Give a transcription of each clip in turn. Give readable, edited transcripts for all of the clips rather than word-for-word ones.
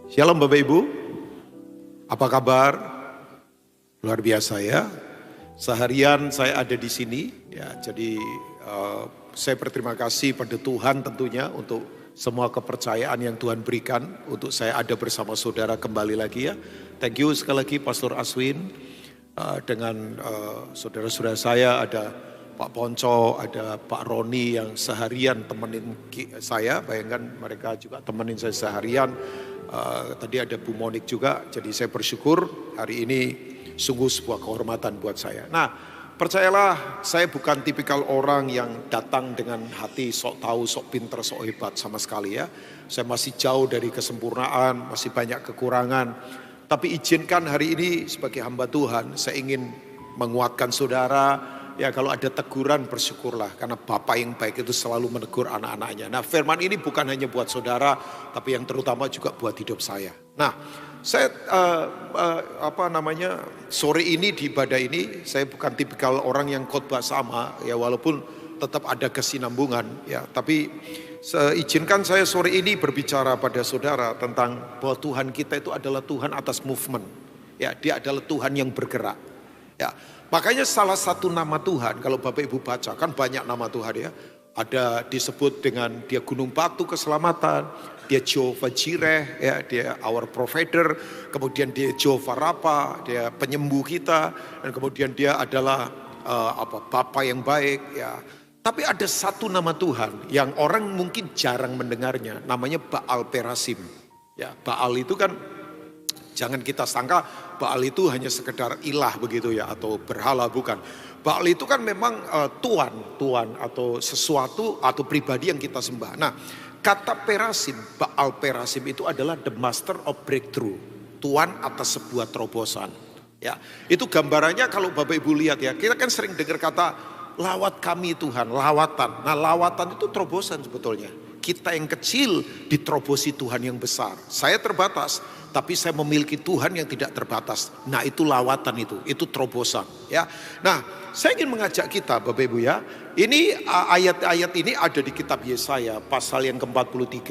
Shalom Bapak Ibu, apa kabar? Luar biasa ya. Seharian saya ada di sini, ya. Jadi saya berterima kasih pada Tuhan tentunya untuk semua kepercayaan yang Tuhan berikan untuk saya ada bersama saudara kembali lagi ya. Thank you sekali lagi Pastor Aswin dengan saudara-saudara saya, ada Pak Ponco, ada Pak Roni yang seharian temenin saya. Bayangkan mereka juga temenin saya seharian. Tadi ada Bu Monik juga. Jadi saya bersyukur hari ini sungguh sebuah kehormatan buat saya. Nah, percayalah saya bukan tipikal orang yang datang dengan hati sok tahu, sok pinter, sok hebat sama sekali ya. Saya masih jauh dari kesempurnaan, masih banyak kekurangan. Tapi izinkan hari ini sebagai hamba Tuhan, saya ingin menguatkan saudara. Ya kalau ada teguran bersyukurlah, karena Bapa yang baik itu selalu menegur anak-anaknya. Nah firman ini bukan hanya buat saudara, tapi yang terutama juga buat hidup saya. Nah saya sore ini di ibadah ini, saya bukan tipikal orang yang khotbah sama ya, walaupun tetap ada kesinambungan ya. Tapi izinkan saya sore ini berbicara pada saudara tentang bahwa Tuhan kita itu adalah Tuhan atas movement. Ya, dia adalah Tuhan yang bergerak. Ya, makanya salah satu nama Tuhan, kalau Bapak Ibu baca kan banyak nama Tuhan ya. Ada disebut dengan dia gunung batu keselamatan, dia Jehovah Jireh, ya, dia our provider, kemudian dia Jehovah Rapha, dia penyembuh kita, dan kemudian dia adalah Bapa yang baik ya. Tapi ada satu nama Tuhan yang orang mungkin jarang mendengarnya, namanya Baal Perasim. Ya, Baal itu kan jangan kita sangka Baal itu hanya sekedar ilah begitu ya, atau berhala, bukan. Baal itu kan memang tuan atau sesuatu atau pribadi yang kita sembah. Nah, kata Perasim, Baal Perasim itu adalah the master of breakthrough, tuan atas sebuah terobosan. Ya, itu gambarannya kalau Bapak Ibu lihat ya, kita kan sering dengar kata lawat kami Tuhan, lawatan. Nah, lawatan itu terobosan sebetulnya. Kita yang kecil diterobosi Tuhan yang besar. Saya terbatas, tapi saya memiliki Tuhan yang tidak terbatas. Nah, itu lawatan itu terobosan ya. Nah, saya ingin mengajak kita Bapak Ibu ya. Ini ayat-ayat ini ada di kitab Yesaya pasal yang ke-43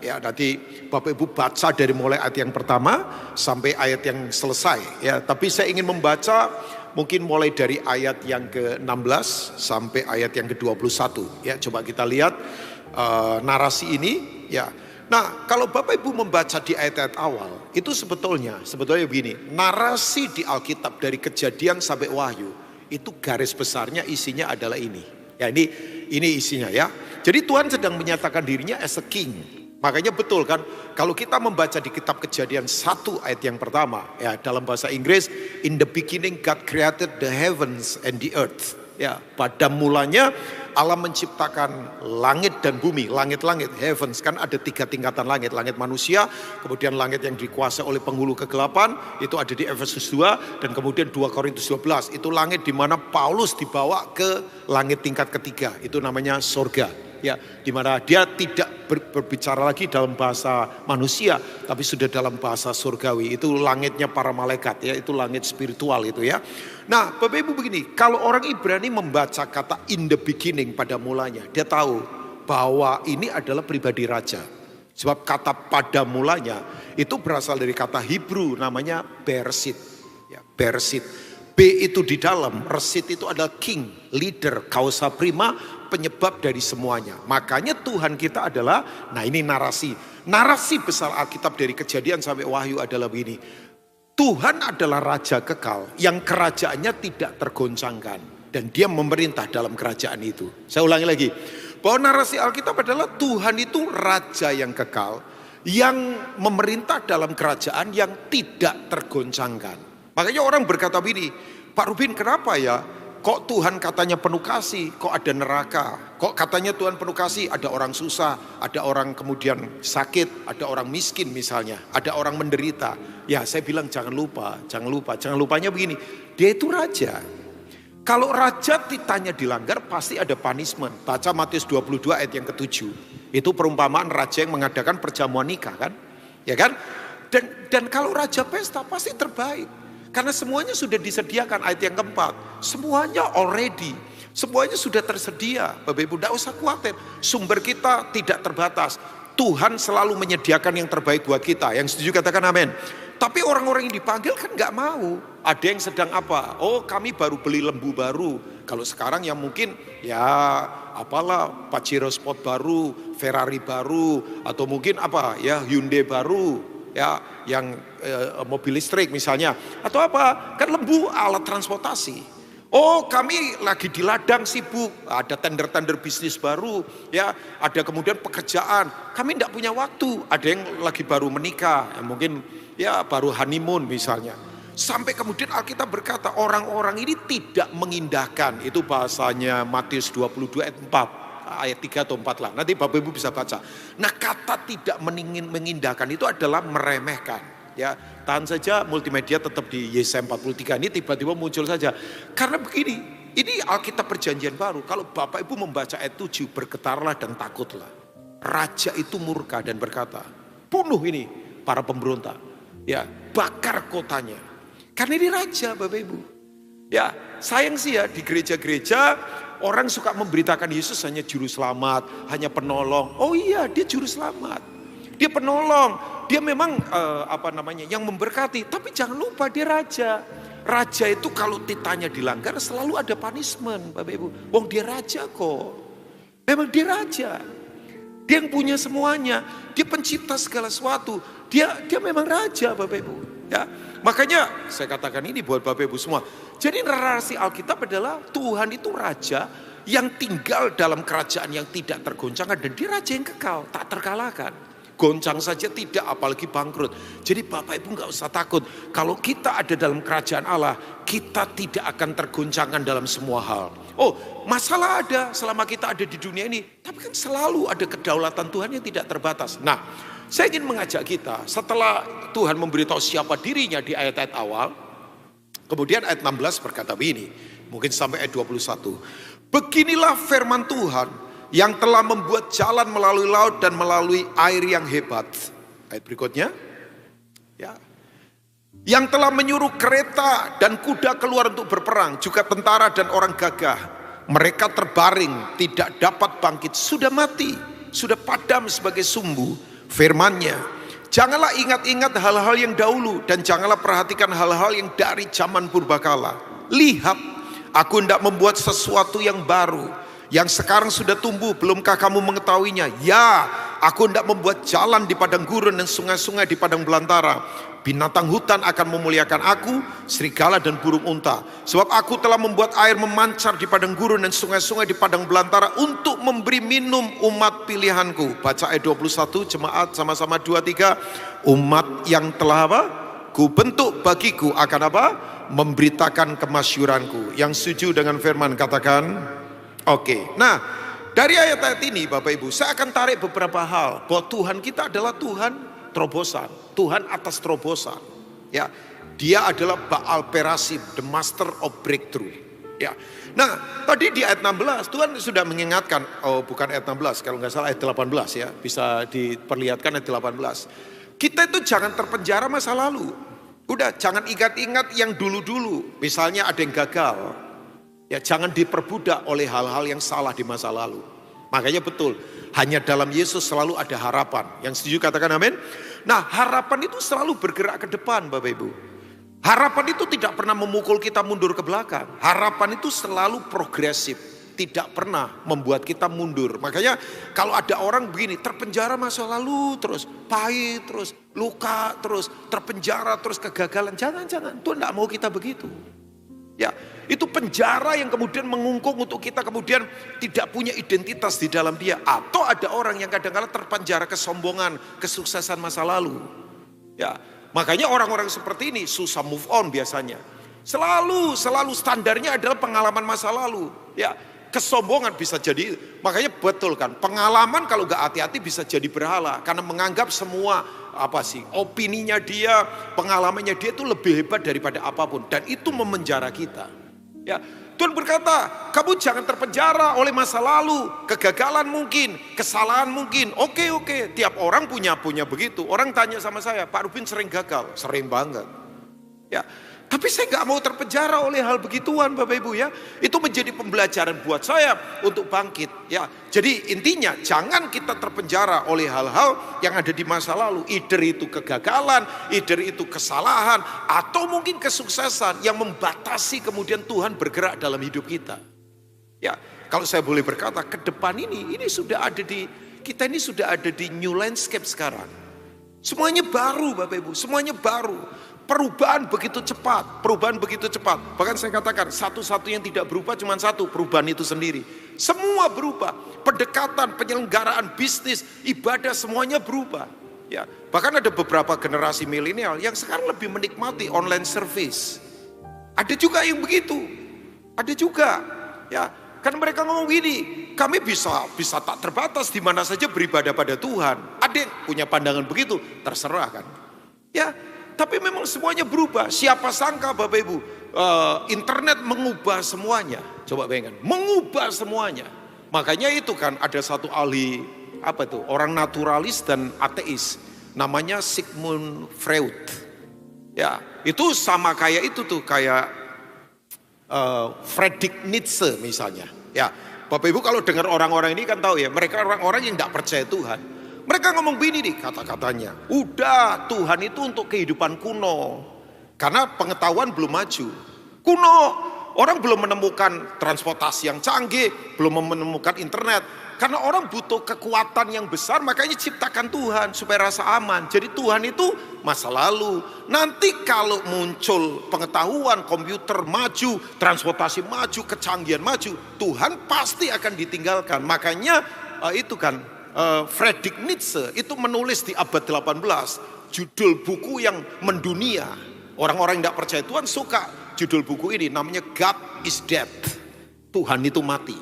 ya. Nanti Bapak Ibu baca dari mulai ayat yang pertama sampai ayat yang selesai ya. Tapi saya ingin membaca mungkin mulai dari ayat yang ke-16 sampai ayat yang ke-21 ya. Coba kita lihat narasi ini ya. Nah, kalau Bapak Ibu membaca di ayat-ayat awal, itu sebetulnya begini, narasi di Alkitab dari Kejadian sampai Wahyu, itu garis besarnya isinya adalah ini. Ya, ini isinya ya. Jadi Tuhan sedang menyatakan dirinya as a king. Makanya betul kan, kalau kita membaca di kitab Kejadian 1 ayat yang pertama, ya dalam bahasa Inggris, in the beginning God created the heavens and the earth. Ya, pada mulanya Allah menciptakan langit dan bumi, langit-langit, heavens, kan ada 3 tingkatan langit, langit manusia, kemudian langit yang dikuasai oleh penghulu kegelapan, itu ada di Efesus 2, dan kemudian 2 Korintus 12, itu langit di mana Paulus dibawa ke langit tingkat ketiga, itu namanya sorga. Ya, di mana dia tidak berbicara lagi dalam bahasa manusia, tapi sudah dalam bahasa surgawi. Itu langitnya para malaikat ya, itu langit spiritual itu ya. Nah, Bapak Ibu begini, kalau orang Ibrani membaca kata in the beginning pada mulanya, dia tahu bahwa ini adalah pribadi raja. Sebab kata pada mulanya itu berasal dari kata Hebrew namanya Bereshit. Ya, Bereshit. B itu di dalam, Resit itu adalah king, leader, causa prima, penyebab dari semuanya. Makanya Tuhan kita adalah, nah ini narasi besar Alkitab dari Kejadian sampai Wahyu adalah begini. Tuhan adalah raja kekal yang kerajaannya tidak tergoncangkan. Dan dia memerintah dalam kerajaan itu. Saya ulangi lagi, bahwa narasi Alkitab adalah Tuhan itu raja yang kekal, yang memerintah dalam kerajaan yang tidak tergoncangkan. Makanya orang berkata begini, Pak Rubin kenapa ya? Kok Tuhan katanya penuh kasih, kok ada neraka? Kok katanya Tuhan penuh kasih, ada orang susah, ada orang kemudian sakit, ada orang miskin misalnya, ada orang menderita. Ya saya bilang jangan lupanya begini, dia itu raja. Kalau raja titanya dilanggar pasti ada punishment. Baca Matius 22 ayat yang ke-7. Itu perumpamaan raja yang mengadakan perjamuan nikah kan? Ya kan? Dan kalau raja pesta pasti terbaik. Karena semuanya sudah disediakan, ayat yang keempat. Semuanya already. Semuanya sudah tersedia. Bapak Ibu tidak usah khawatir. Sumber kita tidak terbatas. Tuhan selalu menyediakan yang terbaik buat kita. Yang setuju katakan amin. Tapi orang-orang yang dipanggil kan nggak mau. Ada yang sedang apa? Oh, kami baru beli lembu baru. Kalau sekarang yang mungkin ya apalah Pajero Sport baru, Ferrari baru, atau mungkin apa ya Hyundai baru, ya yang mobil listrik misalnya, atau apa? Kan lembu alat transportasi. Oh, kami lagi di ladang sibuk, ada tender-tender bisnis baru, ya, ada kemudian pekerjaan. Kami tidak punya waktu. Ada yang lagi baru menikah, mungkin ya baru honeymoon misalnya. Sampai kemudian Alkitab berkata orang-orang ini tidak mengindahkan. Itu bahasanya Matius 22 ayat 4, ayat 3 atau 4 lah. Nanti Bapak Ibu bisa baca. Nah, kata tidak mengindahkan itu adalah meremehkan. Ya, tahan saja multimedia tetap di Yesaya 43 ini tiba-tiba muncul saja. Karena begini, ini Alkitab Perjanjian Baru. Kalau Bapak Ibu membaca ayat 7, bergetarlah dan takutlah. Raja itu murka dan berkata, bunuh ini para pemberontak. Ya, bakar kotanya. Karena ini raja Bapak Ibu. Ya, sayang sih ya di gereja-gereja orang suka memberitakan Yesus hanya juru selamat, hanya penolong. Oh iya, dia juru selamat. Dia penolong, dia memang yang memberkati. Tapi jangan lupa dia raja. Raja itu kalau titanya dilanggar selalu ada punishment Bapak Ibu. Wong dia raja kok. Memang dia raja. Dia yang punya semuanya. Dia pencipta segala sesuatu. Dia memang raja Bapak Ibu. Ya, makanya saya katakan ini buat Bapak Ibu semua. Jadi narasi Alkitab adalah Tuhan itu raja yang tinggal dalam kerajaan yang tidak tergoncangkan. Dan dia raja yang kekal, tak terkalahkan. Goncang saja tidak, apalagi bangkrut. Jadi Bapak Ibu gak usah takut. Kalau kita ada dalam kerajaan Allah, kita tidak akan tergoncangkan dalam semua hal. Oh, masalah ada selama kita ada di dunia ini. Tapi kan selalu ada kedaulatan Tuhan yang tidak terbatas. Nah, saya ingin mengajak kita, setelah Tuhan memberitahu siapa dirinya di ayat-ayat awal, kemudian ayat 16 berkata begini, mungkin sampai ayat 21. Beginilah firman Tuhan yang telah membuat jalan melalui laut dan melalui air yang hebat. Ayat berikutnya. Ya. Yang telah menyuruh kereta dan kuda keluar untuk berperang, juga tentara dan orang gagah. Mereka terbaring, tidak dapat bangkit, sudah mati, sudah padam sebagai sumbu. Firman-Nya, janganlah ingat-ingat hal-hal yang dahulu dan janganlah perhatikan hal-hal yang dari zaman purbakala. Lihat, aku hendak membuat sesuatu yang baru, yang sekarang sudah tumbuh, belumkah kamu mengetahuinya? Ya, aku hendak membuat jalan di padang gurun dan sungai-sungai di padang belantara. Binatang hutan akan memuliakan aku, serigala dan burung unta. Sebab aku telah membuat air memancar di padang gurun dan sungai-sungai di padang belantara untuk memberi minum umat pilihanku. Baca ayat 21, jemaat sama-sama 23. Umat yang telah apa? Ku bentuk bagiku akan apa? Memberitakan kemasyuranku. Yang setuju dengan firman katakan oke. Nah, dari ayat-ayat ini Bapak Ibu, saya akan tarik beberapa hal. Bahwa Tuhan kita adalah Tuhan terobosan, Tuhan atas terobosan. Ya, Dia adalah Baal Perasim, the master of breakthrough. Ya. Nah, tadi di ayat 16 Tuhan sudah mengingatkan, oh bukan ayat 16, kalau nggak salah ayat 18 ya, bisa diperlihatkan ayat 18. Kita itu jangan terpenjara masa lalu. Udah, jangan ingat-ingat yang dulu-dulu. Misalnya ada yang gagal. Ya, jangan diperbudak oleh hal-hal yang salah di masa lalu. Makanya betul, hanya dalam Yesus selalu ada harapan. Yang setuju katakan amin. Nah, harapan itu selalu bergerak ke depan Bapak Ibu. Harapan itu tidak pernah memukul kita mundur ke belakang. Harapan itu selalu progresif, tidak pernah membuat kita mundur. Makanya kalau ada orang begini, terpenjara masa lalu terus, pahit terus, luka terus, terpenjara terus, kegagalan. Jangan-jangan, Tuhan tidak mau kita begitu. Ya, itu penjara yang kemudian mengungkung untuk kita kemudian tidak punya identitas di dalam Dia. Atau ada orang yang kadang-kadang terpenjara kesombongan, kesuksesan masa lalu. Ya, makanya orang-orang seperti ini susah move on biasanya. Selalu standarnya adalah pengalaman masa lalu. Ya, kesombongan bisa jadi, makanya betul kan, pengalaman kalau gak hati-hati bisa jadi berhala. Karena menganggap semua opininya dia, pengalamannya dia itu lebih hebat daripada apapun. Dan itu memenjara kita. Ya, Tuhan berkata, kamu jangan terpenjara oleh masa lalu, kegagalan mungkin, kesalahan mungkin. Oke, tiap orang punya begitu. Orang tanya sama saya, Pak Rubin sering gagal, sering banget. Ya, Tapi saya gak mau terpenjara oleh hal begituan Bapak Ibu ya. Itu menjadi pembelajaran buat saya untuk bangkit ya. Jadi intinya jangan kita terpenjara oleh hal-hal yang ada di masa lalu. Either itu kegagalan, either itu kesalahan, atau mungkin kesuksesan yang membatasi kemudian Tuhan bergerak dalam hidup kita. Ya, kalau saya boleh berkata, ke depan ini sudah ada di, kita ini sudah ada di new landscape sekarang. Semuanya baru Bapak Ibu, semuanya baru. Perubahan begitu cepat, perubahan begitu cepat. Bahkan saya katakan satu-satu yang tidak berubah cuma satu, perubahan itu sendiri. Semua berubah, pendekatan, penyelenggaraan bisnis, ibadah semuanya berubah. Ya, bahkan ada beberapa generasi milenial yang sekarang lebih menikmati online service. Ada juga yang begitu, ada juga. Ya, kan mereka ngomong gini, kami bisa tak terbatas di mana saja beribadah pada Tuhan. Ada yang punya pandangan begitu, terserah kan. Ya. Tapi memang semuanya berubah. Siapa sangka Bapak Ibu, internet mengubah semuanya. Coba bayangkan, mengubah semuanya. Makanya itu kan ada satu ahli, apa itu, orang naturalis dan ateis. Namanya Sigmund Freud. Ya, itu sama kayak itu tuh, kayak Friedrich Nietzsche misalnya. Ya, Bapak Ibu kalau dengar orang-orang ini kan tahu ya, mereka orang-orang yang tidak percaya Tuhan. Mereka ngomong begini nih kata-katanya. Udah, Tuhan itu untuk kehidupan kuno. Karena pengetahuan belum maju. Kuno, orang belum menemukan transportasi yang canggih, belum menemukan internet. Karena orang butuh kekuatan yang besar, makanya ciptakan Tuhan supaya rasa aman. Jadi Tuhan itu masa lalu. Nanti kalau muncul pengetahuan, komputer maju, transportasi maju, kecanggihan maju, Tuhan pasti akan ditinggalkan. Makanya itu kan, Friedrich Nietzsche itu menulis di abad 18 judul buku yang mendunia. Orang-orang yang tidak percaya Tuhan suka judul buku ini, namanya God is Dead. Tuhan itu mati.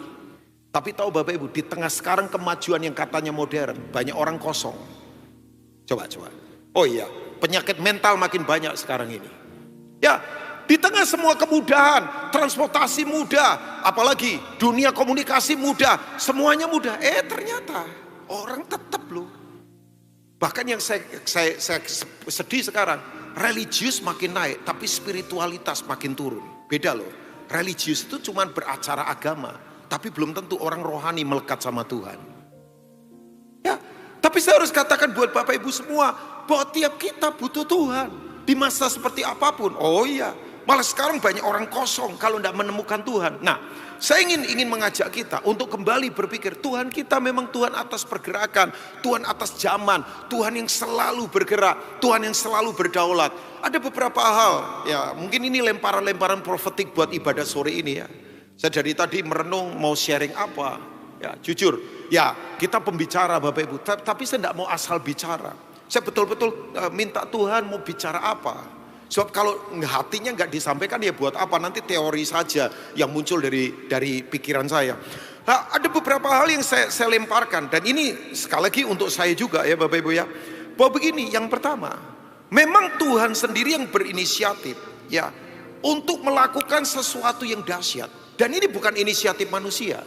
Tapi tahu Bapak Ibu, di tengah sekarang kemajuan yang katanya modern, banyak orang kosong. Coba. Oh iya, penyakit mental makin banyak sekarang ini. Ya, di tengah semua kemudahan, transportasi mudah, apalagi dunia komunikasi mudah, semuanya mudah. Ternyata orang tetap loh. Bahkan yang saya sedih sekarang, religius makin naik, tapi spiritualitas makin turun. Beda loh. Religius itu cuma beracara agama, tapi belum tentu orang rohani melekat sama Tuhan. Ya, tapi saya harus katakan buat Bapak Ibu semua, bahwa tiap kita butuh Tuhan di masa seperti apapun. Oh iya, malah sekarang banyak orang kosong kalau tidak menemukan Tuhan. Nah, saya ingin mengajak kita untuk kembali berpikir, Tuhan kita memang Tuhan atas pergerakan, Tuhan atas zaman, Tuhan yang selalu bergerak, Tuhan yang selalu berdaulat. Ada beberapa hal, ya mungkin ini lemparan-lemparan profetik buat ibadah sore ini ya. Saya dari tadi merenung mau sharing apa, ya jujur, ya kita pembicara Bapak Ibu, tapi saya tidak mau asal bicara. Saya betul-betul minta Tuhan mau bicara apa. Sebab kalau hatinya nggak disampaikan ya buat apa, nanti teori saja yang muncul dari pikiran saya. Nah, ada beberapa hal yang saya lemparkan dan ini sekali lagi untuk saya juga ya Bapak Ibu ya. Bahwa begini, yang pertama, memang Tuhan sendiri yang berinisiatif ya untuk melakukan sesuatu yang dahsyat dan ini bukan inisiatif manusia.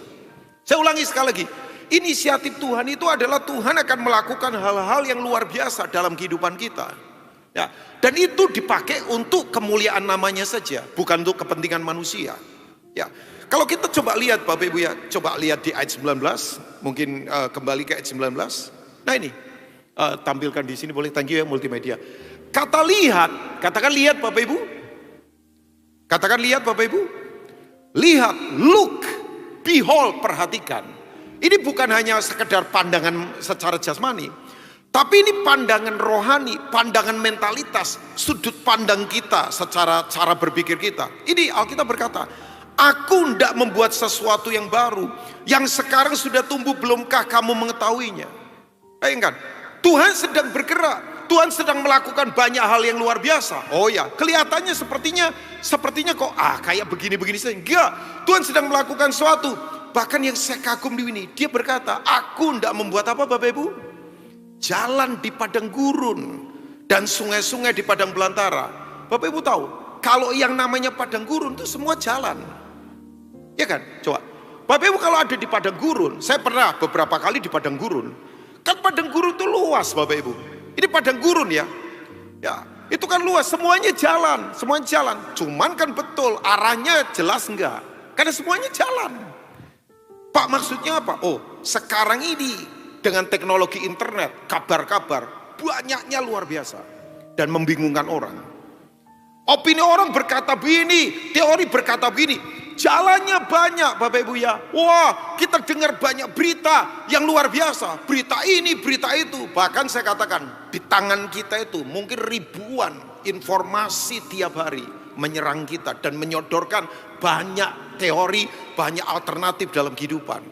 Saya ulangi sekali lagi, inisiatif Tuhan itu adalah Tuhan akan melakukan hal-hal yang luar biasa dalam kehidupan kita. Ya, dan itu dipakai untuk kemuliaan namanya saja, bukan untuk kepentingan manusia. Ya, kalau kita coba lihat Bapak Ibu ya, coba lihat di ayat 19, mungkin kembali ke ayat 19. Nah ini, tampilkan di sini boleh, thank you ya multimedia. Kata lihat, katakan lihat Bapak Ibu. Katakan lihat Bapak Ibu. Lihat, look, behold, perhatikan. Ini bukan hanya sekedar pandangan secara jasmani, tapi ini pandangan rohani, pandangan mentalitas, sudut pandang kita secara cara berpikir kita. Ini Alkitab berkata, aku tidak membuat sesuatu yang baru, yang sekarang sudah tumbuh, belumkah kamu mengetahuinya? Bayangkan, Tuhan sedang bergerak, Tuhan sedang melakukan banyak hal yang luar biasa. Oh ya, kelihatannya sepertinya kok kayak begini-begini saja. Enggak, Tuhan sedang melakukan sesuatu. Bahkan yang saya kagum di ini, dia berkata, aku tidak membuat apa Bapak Ibu? Jalan di padang gurun dan sungai-sungai di padang belantara. Bapak Ibu tahu, kalau yang namanya padang gurun itu semua jalan. Ya kan? Coba. Bapak Ibu kalau ada di padang gurun, saya pernah beberapa kali di padang gurun. Kan padang gurun itu luas Bapak Ibu. Ini padang gurun ya. Ya, Itu kan luas, semuanya jalan, semuanya jalan. Cuman kan betul, arahnya jelas enggak? Karena semuanya jalan. Pak, maksudnya apa? Oh, sekarang ini dengan teknologi internet, kabar-kabar banyaknya luar biasa dan membingungkan orang. Opini orang berkata begini, teori berkata begini. Jalannya banyak Bapak Ibu ya. Wah, kita dengar banyak berita yang luar biasa. Berita ini, berita itu. Bahkan saya katakan, di tangan kita itu mungkin ribuan informasi tiap hari menyerang kita dan menyodorkan banyak teori, banyak alternatif dalam kehidupan.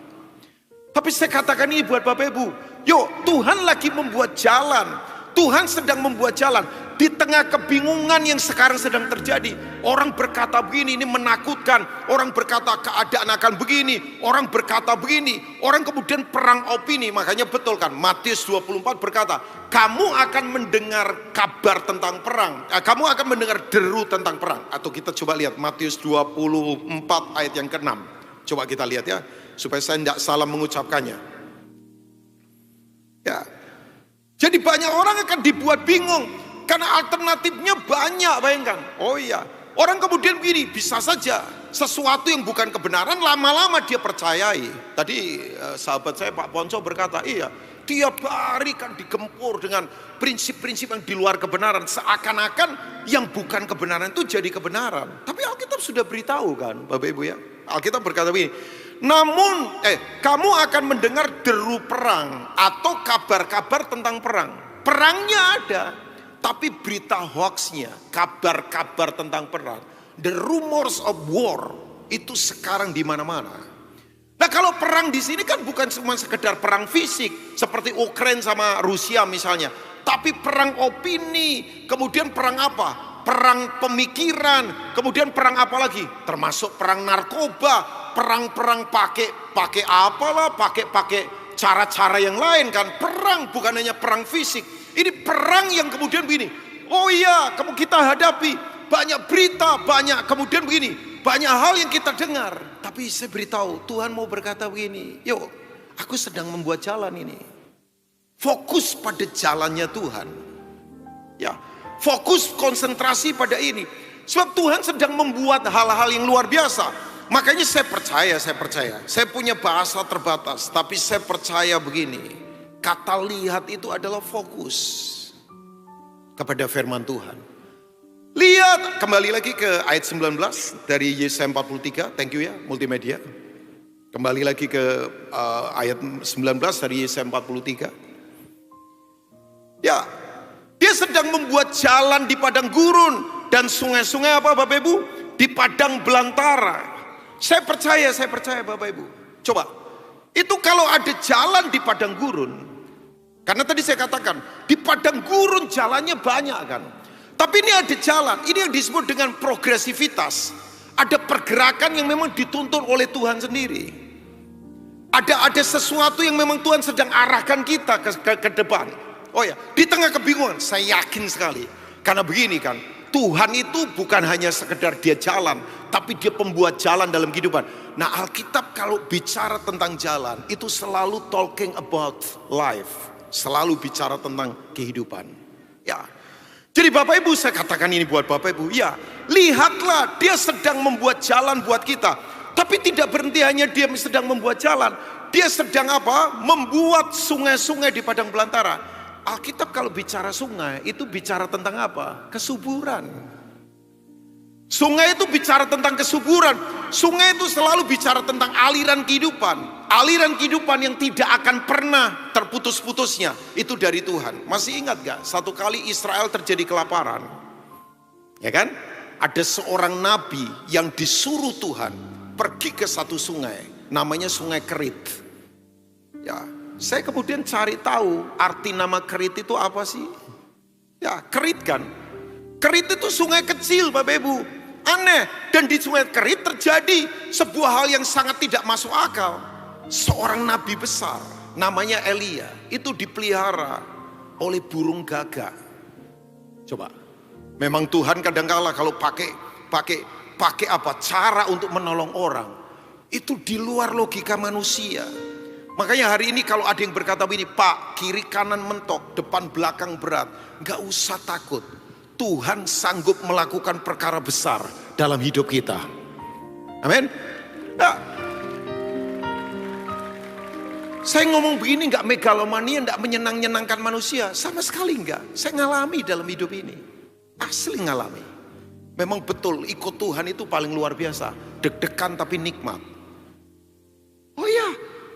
Tapi saya katakan ini buat Bapak Ibu, yuk, Tuhan lagi membuat jalan. Tuhan sedang membuat jalan di tengah kebingungan yang sekarang sedang terjadi. Orang berkata begini, ini menakutkan. Orang berkata keadaan akan begini, orang berkata begini, orang kemudian perang opini. Makanya betul kan, Matius 24 berkata, kamu akan mendengar kabar tentang perang, kamu akan mendengar deru tentang perang. Atau kita coba lihat Matius 24 ayat yang ke-6. Coba kita lihat ya, supaya saya tidak salah mengucapkannya. Ya, jadi banyak orang akan dibuat bingung karena alternatifnya banyak, bayangkan. Oh iya, orang kemudian begini, bisa saja sesuatu yang bukan kebenaran lama-lama dia percayai. Tadi sahabat saya Pak Ponco berkata, iya, tiap hari kan digempur dengan prinsip-prinsip yang di luar kebenaran, seakan-akan yang bukan kebenaran itu jadi kebenaran. Tapi Alkitab sudah beritahu kan, Bapak Ibu ya. Alkitab berkata begini, namun kamu akan mendengar deru perang atau kabar-kabar tentang perang. Perangnya ada, tapi berita hoaxnya, kabar-kabar tentang perang, the rumors of war itu sekarang di mana-mana. Nah, kalau perang di sini kan bukan cuma sekedar perang fisik seperti Ukraina sama Rusia misalnya, tapi perang opini, kemudian perang apa? Perang pemikiran, kemudian perang apa lagi? Termasuk perang narkoba, perang-perang pakai apalah, pakai cara-cara yang lain kan. Perang bukan hanya perang fisik. Ini perang yang kemudian begini. Oh iya, kamu kita hadapi banyak berita, banyak kemudian begini, banyak hal yang kita dengar. Tapi saya beritahu, Tuhan mau berkata begini, yuk, aku sedang membuat jalan ini. Fokus pada jalannya Tuhan. Ya, fokus konsentrasi pada ini. Sebab Tuhan sedang membuat hal-hal yang luar biasa. Makanya saya percaya. Saya punya bahasa terbatas, tapi saya percaya begini. Kata lihat itu adalah fokus kepada firman Tuhan. Lihat, kembali lagi ke ayat 19 dari Yesaya 43. Thank you ya, multimedia. Kembali lagi ke ayat 19 dari Yesaya 43. Ya, dia sedang membuat jalan di padang gurun dan sungai-sungai apa Bapak Ibu? Di padang belantara. Saya percaya Bapak Ibu. Coba, itu kalau ada jalan di padang gurun, karena tadi saya katakan, di padang gurun jalannya banyak kan. Tapi ini ada jalan, ini yang disebut dengan progresivitas. Ada pergerakan yang memang dituntun oleh Tuhan sendiri. Ada sesuatu yang memang Tuhan sedang arahkan kita ke depan. Oh ya, di tengah kebingungan, saya yakin sekali. Karena begini kan, Tuhan itu bukan hanya sekedar dia jalan, tapi dia pembuat jalan dalam kehidupan. Nah, Alkitab kalau bicara tentang jalan, itu selalu talking about life. Selalu bicara tentang kehidupan. Ya, jadi Bapak Ibu, saya katakan ini buat Bapak Ibu. Ya, lihatlah dia sedang membuat jalan buat kita. Tapi tidak berhenti hanya dia sedang membuat jalan. Dia sedang apa? Membuat sungai-sungai di padang belantara. Alkitab kalau bicara sungai itu bicara tentang apa? Kesuburan. Sungai itu bicara tentang kesuburan. Sungai itu selalu bicara tentang aliran kehidupan. Aliran kehidupan yang tidak akan pernah terputus-putusnya. Itu dari Tuhan. Masih ingat gak? Satu kali Israel terjadi kelaparan. Ya kan? Ada seorang nabi yang disuruh Tuhan pergi ke satu sungai. Namanya Sungai Kerit. Ya, saya kemudian cari tahu arti nama Kerit itu apa sih? Ya, Kerit kan. Kerit itu sungai kecil Bapak Ibu. Aneh. Dan di Sungai Kerit terjadi sebuah hal yang sangat tidak masuk akal. Seorang nabi besar namanya Elia itu dipelihara oleh burung gagak. Coba. Memang Tuhan kadangkala kalau pakai apa cara untuk menolong orang itu di luar logika manusia. Makanya hari ini kalau ada yang berkata begini, Pak, kiri kanan mentok, depan belakang berat, gak usah takut. Tuhan sanggup melakukan perkara besar dalam hidup kita. Amin. Nah, saya ngomong begini nggak megalomania, nggak menyenangkan manusia. Sama sekali nggak. Saya ngalami dalam hidup ini. Asli ngalami. Memang betul ikut Tuhan itu paling luar biasa. Deg-degan tapi nikmat. Oh ya,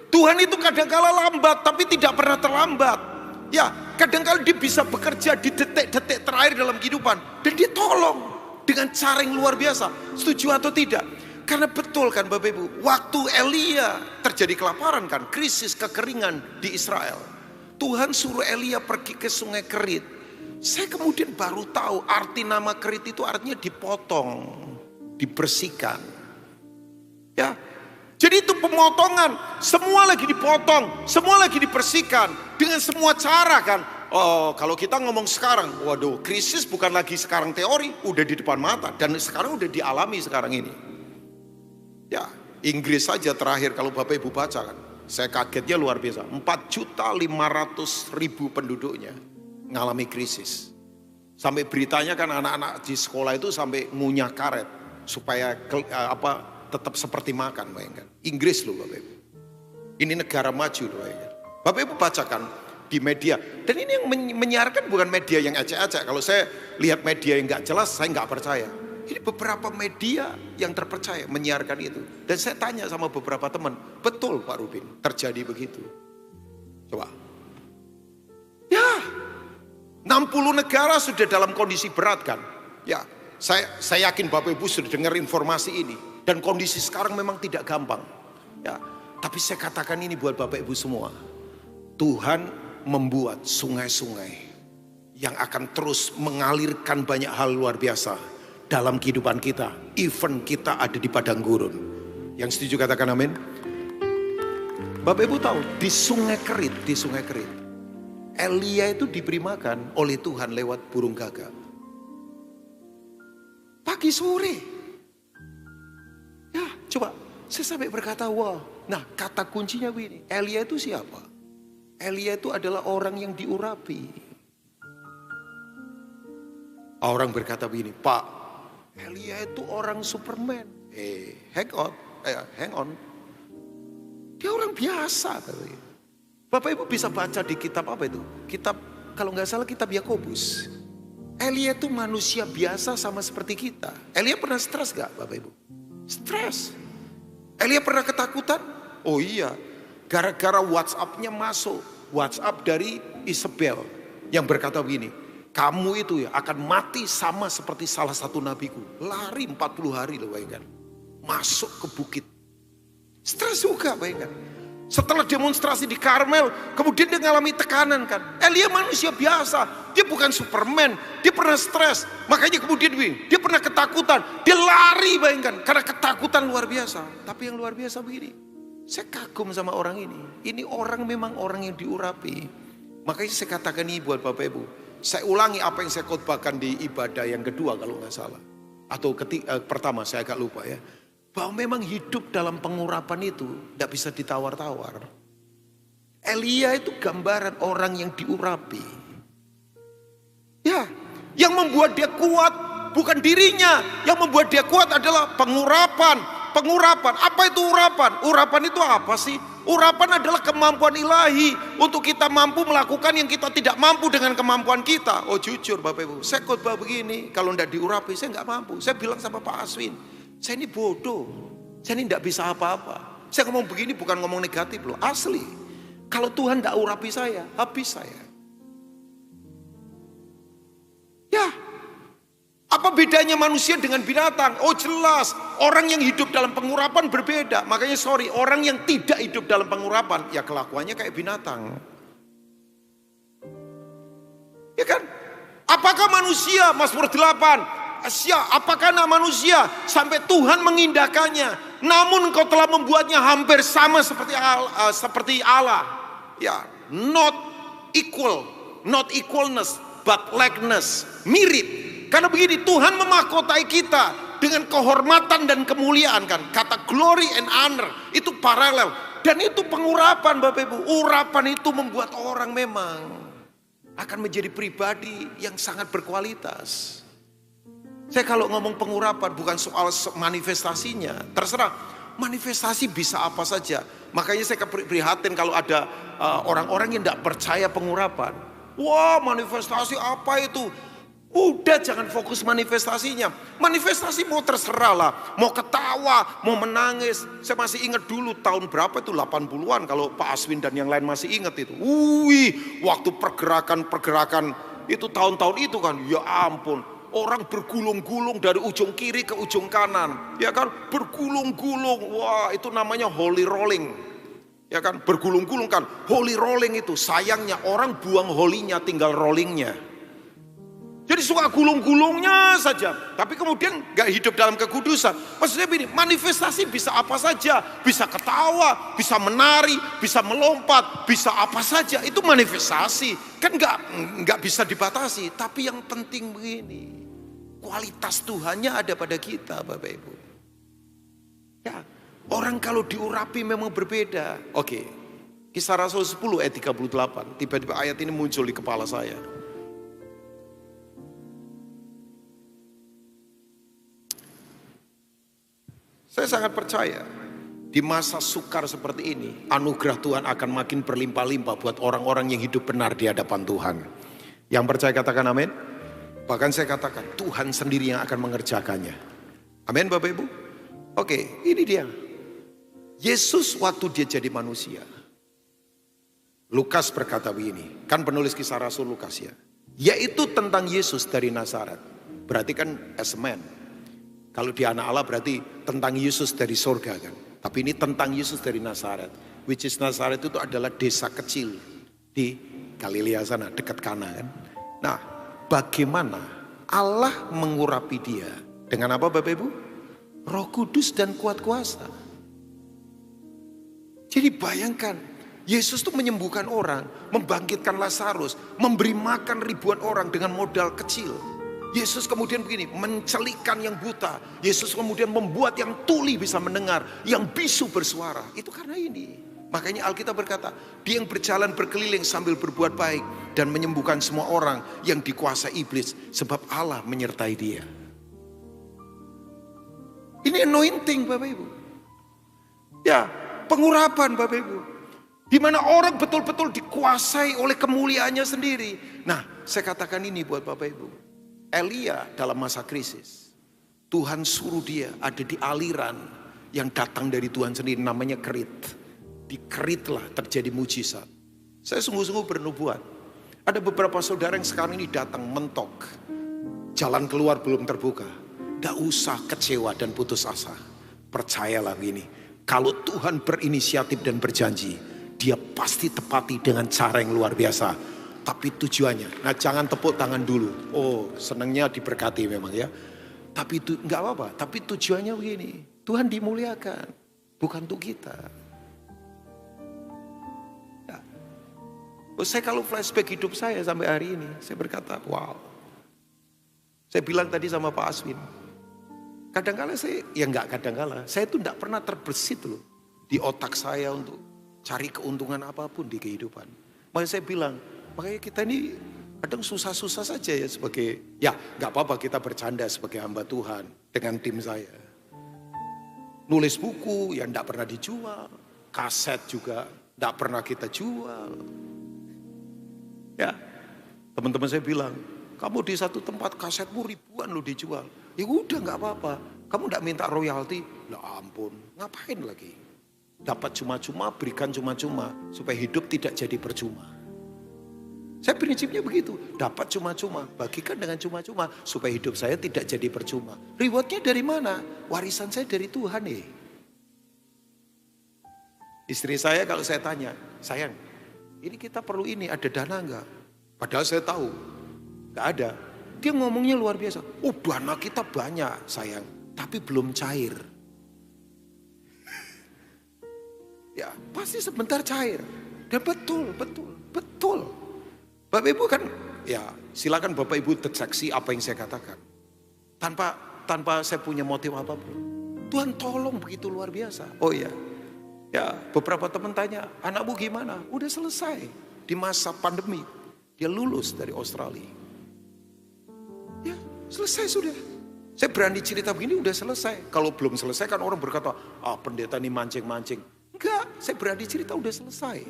Tuhan itu kadang-kala lambat tapi tidak pernah terlambat. Ya, kadang-kala dia bisa bekerja di detik-detik terakhir dalam kehidupan. Dan dia tolong dengan cara yang luar biasa. Setuju atau tidak? Karena betul kan Bapak Ibu, waktu Elia terjadi kelaparan kan, krisis kekeringan di Israel. Tuhan suruh Elia pergi ke sungai Kerit. Saya kemudian baru tahu arti nama Kerit itu artinya dipotong, dibersihkan. Ya, jadi itu pemotongan, semua lagi dipotong, semua lagi dibersihkan dengan semua cara kan. Oh, kalau kita ngomong sekarang, waduh, krisis bukan lagi sekarang teori, udah di depan mata dan sekarang udah dialami sekarang ini. Ya, Inggris saja terakhir kalau Bapak Ibu baca kan, saya kagetnya luar biasa. 4.500.000 penduduknya ngalami krisis. Sampai beritanya kan anak-anak di sekolah itu sampai ngunyah karet supaya tetap seperti makan, bayangkan. Inggris loh Bapak Ibu. Ini negara maju loh, bayangkan. Bapak Ibu bacakan di media. Dan ini yang menyiarkan bukan media yang ecek-ecek. Kalau saya lihat media yang nggak jelas, saya nggak percaya. Ini beberapa media yang terpercaya menyiarkan itu. Dan saya tanya sama beberapa teman, betul Pak Rubin, terjadi begitu. Coba. Ya, 60 negara sudah dalam kondisi berat kan. Ya, saya yakin Bapak Ibu sudah dengar informasi ini. Dan kondisi sekarang memang tidak gampang. Ya, tapi saya katakan ini buat Bapak Ibu semua. Tuhan membuat sungai-sungai yang akan terus mengalirkan banyak hal luar biasa dalam kehidupan kita, even kita ada di padang gurun. Yang setuju katakan amin. Bapak Ibu tahu di sungai Kerit, Elia itu diberi makan oleh Tuhan lewat burung gagak. Pagi sore. Ya, coba saya sampai berkata, wah. Nah, kata kuncinya begini, Elia itu siapa? Elia itu adalah orang yang diurapi. Orang berkata begini, Pak, Elia itu orang Superman. Hang on. Dia orang biasa. Bapak Ibu bisa baca di kitab apa itu? Kitab, kalau nggak salah kitab Yakobus. Elia itu manusia biasa sama seperti kita. Elia pernah stres gak Bapak Ibu? Stres. Elia pernah ketakutan? Oh iya, gara-gara WhatsApp-nya masuk. WhatsApp dari Isabel yang berkata begini, kamu itu ya akan mati sama seperti salah satu nabiku. Lari 40 hari loh bayangkan. Masuk ke bukit. Stres juga bayangkan. Setelah demonstrasi di Karmel, kemudian dia mengalami tekanan kan. Elia manusia biasa, dia bukan Superman, dia pernah stres. Makanya kemudian dia pernah ketakutan, dia lari bayangkan. Karena ketakutan luar biasa. Tapi yang luar biasa begini, saya kagum sama orang ini. Ini orang memang orang yang diurapi. Makanya saya katakan ini buat Bapak Ibu. Saya ulangi apa yang saya khotbahkan di ibadah yang kedua kalau nggak salah. Atau pertama saya agak lupa ya. Bahwa memang hidup dalam pengurapan itu tidak bisa ditawar-tawar. Elia itu gambaran orang yang diurapi. Ya, yang membuat dia kuat bukan dirinya. Yang membuat dia kuat adalah pengurapan. Pengurapan, apa itu urapan? Urapan itu apa sih? Urapan adalah kemampuan ilahi untuk kita mampu melakukan yang kita tidak mampu dengan kemampuan kita. Oh jujur Bapak Ibu, saya khotbah begini, kalau tidak diurapi saya nggak mampu. Saya bilang sama Pak Aswin, saya ini bodoh, saya ini tidak bisa apa-apa. Saya ngomong begini bukan ngomong negatif loh, asli. Kalau Tuhan tidak urapi saya, habis saya. Ya, apa bedanya manusia dengan binatang? Oh jelas, orang yang hidup dalam pengurapan berbeda. Makanya orang yang tidak hidup dalam pengurapan, ya kelakuannya kayak binatang. Ya kan? Apakah manusia, Mazmur 8, apakah anak manusia sampai Tuhan mengindahkannya, namun engkau telah membuatnya hampir sama seperti Allah. Ya, not equalness, but likeness, mirip. Karena begini, Tuhan memahkotai kita dengan kehormatan dan kemuliaan kan. Kata glory and honor itu paralel. Dan itu pengurapan Bapak Ibu. Urapan itu membuat orang memang akan menjadi pribadi yang sangat berkualitas. Saya kalau ngomong pengurapan bukan soal manifestasinya, terserah manifestasi bisa apa saja. Makanya saya prihatin kalau ada orang-orang yang tidak percaya pengurapan. Wah, manifestasi apa itu? Udah, jangan fokus manifestasinya. Manifestasi mau terserah lah, mau ketawa, mau menangis. Saya masih ingat dulu tahun berapa itu, 80-an, kalau Pak Aswin dan yang lain masih ingat itu. Waktu pergerakan itu tahun-tahun itu kan, ya ampun. Orang bergulung-gulung dari ujung kiri ke ujung kanan, ya kan, bergulung-gulung. Wah, itu namanya holy rolling, ya kan, bergulung-gulung kan, holy rolling itu. Sayangnya orang buang holy-nya, tinggal rollingnya. Jadi suka gulung-gulungnya saja, tapi kemudian gak hidup dalam kekudusan. Maksudnya begini, manifestasi bisa apa saja, bisa ketawa, bisa menari, bisa melompat, bisa apa saja. Itu manifestasi, kan gak bisa dibatasi. Tapi yang penting begini, kualitas Tuhannya ada pada kita, Bapak Ibu. Ya, orang kalau diurapi memang berbeda. Oke, Kisah Rasul 10 ayat 38, tiba-tiba ayat ini muncul di kepala saya. Saya sangat percaya di masa sukar seperti ini, anugerah Tuhan akan makin berlimpah-limpah buat orang-orang yang hidup benar di hadapan Tuhan. Yang percaya katakan amin. Bahkan saya katakan Tuhan sendiri yang akan mengerjakannya. Amin Bapak Ibu. Oke, ini dia. Yesus waktu dia jadi manusia. Lukas berkata begini, kan penulis Kisah Rasul Lukas ya. Yaitu tentang Yesus dari Nazaret. Berarti kan as a man. Kalau di anak Allah berarti tentang Yesus dari sorga kan. Tapi ini tentang Yesus dari Nazaret. Which is Nazaret itu adalah desa kecil di Galilea sana, dekat Kana kan. Nah, bagaimana Allah mengurapi dia? Dengan apa Bapak Ibu? Roh Kudus dan kuat kuasa. Jadi bayangkan, Yesus itu menyembuhkan orang, membangkitkan Lazarus, memberi makan ribuan orang dengan modal kecil. Yesus kemudian begini, mencelikan yang buta. Yesus kemudian membuat yang tuli bisa mendengar, yang bisu bersuara. Itu karena ini. Makanya Alkitab berkata, dia yang berjalan berkeliling sambil berbuat baik dan menyembuhkan semua orang yang dikuasai iblis, sebab Allah menyertai dia. Ini anointing Bapak Ibu. Ya, pengurapan Bapak Ibu. Di mana orang betul-betul dikuasai oleh kemuliaannya sendiri. Nah, saya katakan ini buat Bapak Ibu. Elia dalam masa krisis, Tuhan suruh dia ada di aliran yang datang dari Tuhan sendiri, namanya Kerit. Di Keritlah terjadi mujizat. Saya sungguh-sungguh bernubuat. Ada beberapa saudara yang sekarang ini datang mentok, jalan keluar belum terbuka. Tidak usah kecewa dan putus asa. Percayalah begini, kalau Tuhan berinisiatif dan berjanji, dia pasti tepati dengan cara yang luar biasa. Tapi tujuannya, nah jangan tepuk tangan dulu. Oh senangnya diberkati memang ya. Tapi itu nggak apa-apa. Tapi tujuannya begini, Tuhan dimuliakan, bukan untuk kita. Ya. Saya kalau flashback hidup saya sampai hari ini, saya berkata, wow. Saya bilang tadi sama Pak Aswin, kadang-kala saya, ya nggak kadang-kala, saya tuh nggak pernah terbesit loh di otak saya untuk cari keuntungan apapun di kehidupan. Makanya saya bilang, makanya kita ini kadang susah-susah saja ya sebagai, ya gak apa-apa kita bercanda sebagai hamba Tuhan dengan tim saya. Nulis buku yang gak pernah dijual, kaset juga gak pernah kita jual. Ya, teman-teman saya bilang, kamu di satu tempat kasetmu ribuan lo dijual. Ya udah gak apa-apa, kamu gak minta royalti, ya ampun ngapain lagi. Dapat cuma-cuma, berikan cuma-cuma, supaya hidup tidak jadi percuma. Saya prinsipnya begitu, dapat cuma-cuma, bagikan dengan cuma-cuma supaya hidup saya tidak jadi percuma. Rewardnya dari mana? Warisan saya dari Tuhan nih. Istri saya kalau saya tanya, sayang, ini kita perlu ini, ada dana enggak? Padahal saya tahu, enggak ada. Dia ngomongnya luar biasa. Oh dana kita banyak sayang, tapi belum cair. Ya pasti sebentar cair. Dan betul. Bapak Ibu kan, ya silakan Bapak Ibu deteksi apa yang saya katakan. Tanpa saya punya motif apapun. Tuhan tolong begitu luar biasa. Oh iya, ya beberapa teman tanya, anakmu gimana? Udah selesai di masa pandemi. Dia lulus dari Australia. Ya, selesai sudah. Saya berani cerita begini udah selesai. Kalau belum selesai kan orang berkata, pendeta ini mancing-mancing. Enggak, saya berani cerita udah selesai.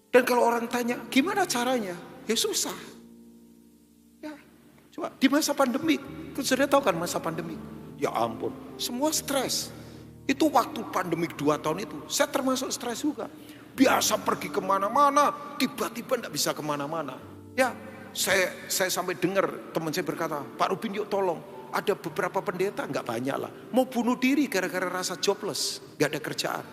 Dan kalau orang tanya, gimana caranya? Ya susah. Ya, coba di masa pandemi, sudah tahu kan masa pandemi? Ya ampun, semua stres. Itu waktu pandemi 2 tahun itu, saya termasuk stres juga. Biasa pergi kemana-mana, tiba-tiba enggak bisa kemana-mana. Ya, saya sampai dengar teman saya berkata, Pak Rubin yuk tolong. Ada beberapa pendeta, enggak banyak lah. Mau bunuh diri gara-gara rasa jobless, enggak ada kerjaan.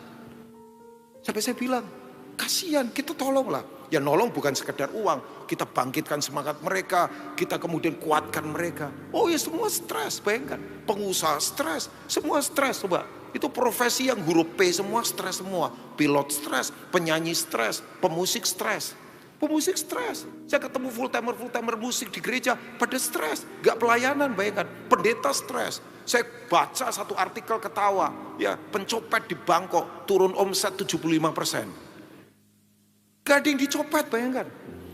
Sampai saya bilang, kasihan, kita tolonglah. Ya nolong bukan sekedar uang, kita bangkitkan semangat mereka, kita kemudian kuatkan mereka. Oh ya semua stres, bayangkan. Pengusaha stres, semua stres coba. Itu profesi yang huruf P semua stres semua. Pilot stres, penyanyi stres, pemusik stres. Pemusik stres. Saya ketemu full timer musik di gereja pada stres, gak pelayanan, bayangkan. Pendeta stres. Saya baca satu artikel ketawa, ya pencopet di Bangkok turun omset 75%. Gak ada yang dicopet, bayangkan.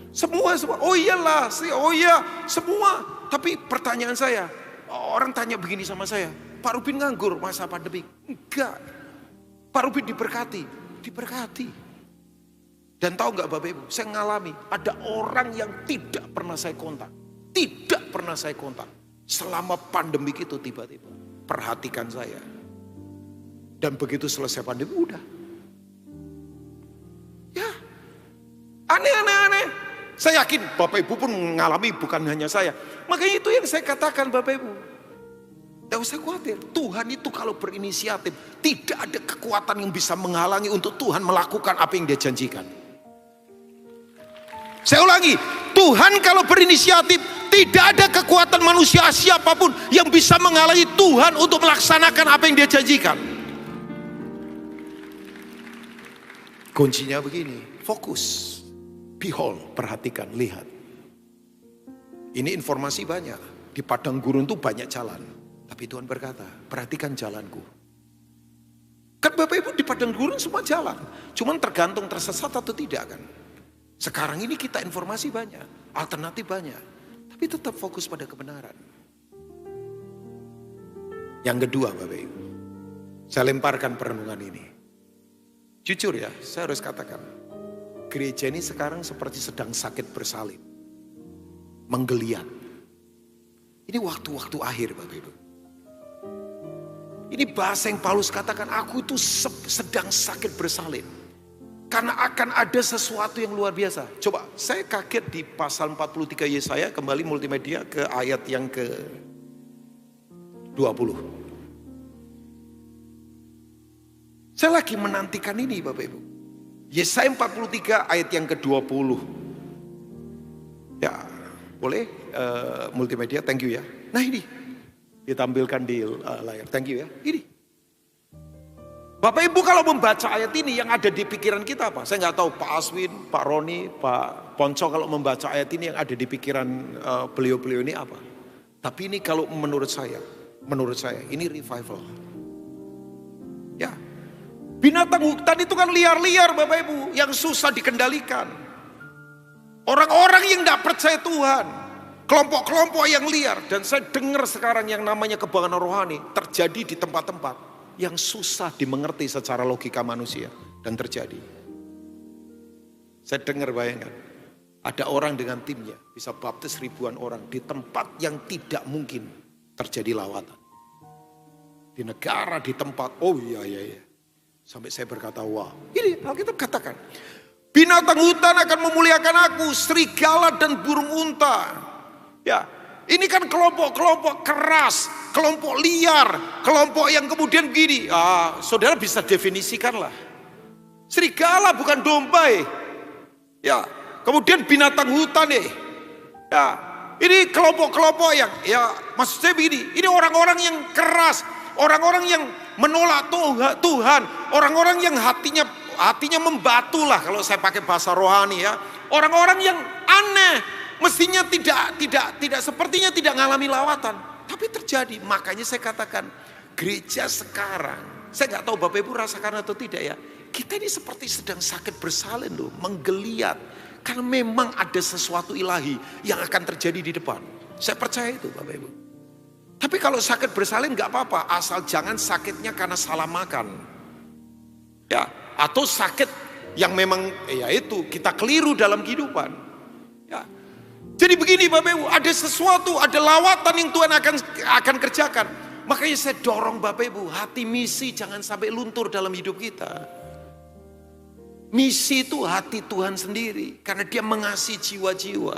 Semua. Oh iyalah, oh iya, semua. Tapi pertanyaan saya, orang tanya begini sama saya, Pak Rubin nganggur masa pandemi? Enggak. Pak Rubin diberkati. Dan tahu nggak Bapak Ibu, saya ngalami ada orang yang tidak pernah saya kontak. Tidak pernah saya kontak. Selama pandemi itu tiba-tiba perhatikan saya. Dan begitu selesai pandemi udah. Ya, aneh. Saya yakin Bapak Ibu pun mengalami, bukan hanya saya. Makanya itu yang saya katakan Bapak Ibu. Tidak usah khawatir, Tuhan itu kalau berinisiatif, tidak ada kekuatan yang bisa menghalangi untuk Tuhan melakukan apa yang Dia janjikan. Saya ulangi, Tuhan kalau berinisiatif, tidak ada kekuatan manusia siapapun yang bisa menghalangi Tuhan untuk melaksanakan apa yang Dia janjikan. Kuncinya begini, fokus, behold, perhatikan, lihat. Ini informasi banyak, di padang gurun itu banyak jalan. Tapi Tuhan berkata, perhatikan jalanku. Kan Bapak Ibu di padang gurun semua jalan. Cuman tergantung tersesat atau tidak kan. Sekarang ini kita informasi banyak, alternatif banyak. Tapi tetap fokus pada kebenaran. Yang kedua Bapak Ibu, saya lemparkan perenungan ini. Jujur ya, saya harus katakan. Gereja ini sekarang seperti sedang sakit bersalin. Menggeliat. Ini waktu-waktu akhir Bapak Ibu. Ini bahasa yang Paulus katakan, aku itu sedang sakit bersalin. Karena akan ada sesuatu yang luar biasa. Coba, saya kaget di pasal 43 Yesaya, kembali multimedia ke ayat yang ke-20. Saya lagi menantikan ini Bapak Ibu. Yesaya 43 ayat yang ke-20. Ya, boleh multimedia, thank you ya. Nah ini, ditampilkan di layar, thank you ya. Ini. Bapak Ibu kalau membaca ayat ini yang ada di pikiran kita apa? Saya nggak tahu Pak Aswin, Pak Roni, Pak Ponco kalau membaca ayat ini yang ada di pikiran beliau-beliau ini apa? Tapi ini kalau menurut saya ini revival. Ya, binatang hutan itu kan liar-liar Bapak Ibu, yang susah dikendalikan. Orang-orang yang nggak percaya Tuhan, kelompok-kelompok yang liar. Dan saya dengar sekarang yang namanya kebanggaan rohani terjadi di tempat-tempat yang susah dimengerti secara logika manusia. Dan terjadi. Saya dengar, bayangkan. Ada orang dengan timnya bisa baptis ribuan orang di tempat yang tidak mungkin terjadi lawatan. Di negara, di tempat, oh iya. Sampai saya berkata, wah. Ini Alkitab katakan. Binatang hutan akan memuliakan aku, serigala dan burung unta. Ya, ini kan kelompok-kelompok keras, kelompok liar, kelompok yang kemudian begini. Saudara bisa definisikan lah. Serigala bukan domba ya. Kemudian binatang hutan ya. Ini kelompok-kelompok yang, ya maksud saya begini. Ini orang-orang yang keras, orang-orang yang menolak Tuhan, orang-orang yang hatinya membatu lah kalau saya pakai bahasa rohani ya. Orang-orang yang aneh. Mestinya tidak sepertinya tidak mengalami lawatan, tapi terjadi. Makanya saya katakan gereja sekarang, saya nggak tahu Bapak Ibu rasakan atau tidak ya. Kita ini seperti sedang sakit bersalin loh, menggeliat. Karena memang ada sesuatu ilahi yang akan terjadi di depan. Saya percaya itu Bapak Ibu. Tapi kalau sakit bersalin nggak apa-apa, asal jangan sakitnya karena salah makan. Ya, atau sakit yang memang ya itu kita keliru dalam kehidupan. Ya. Jadi begini Bapak Ibu, ada sesuatu, ada lawatan yang Tuhan akan kerjakan. Makanya saya dorong Bapak Ibu, hati misi jangan sampai luntur dalam hidup kita. Misi itu hati Tuhan sendiri, karena dia mengasihi jiwa-jiwa.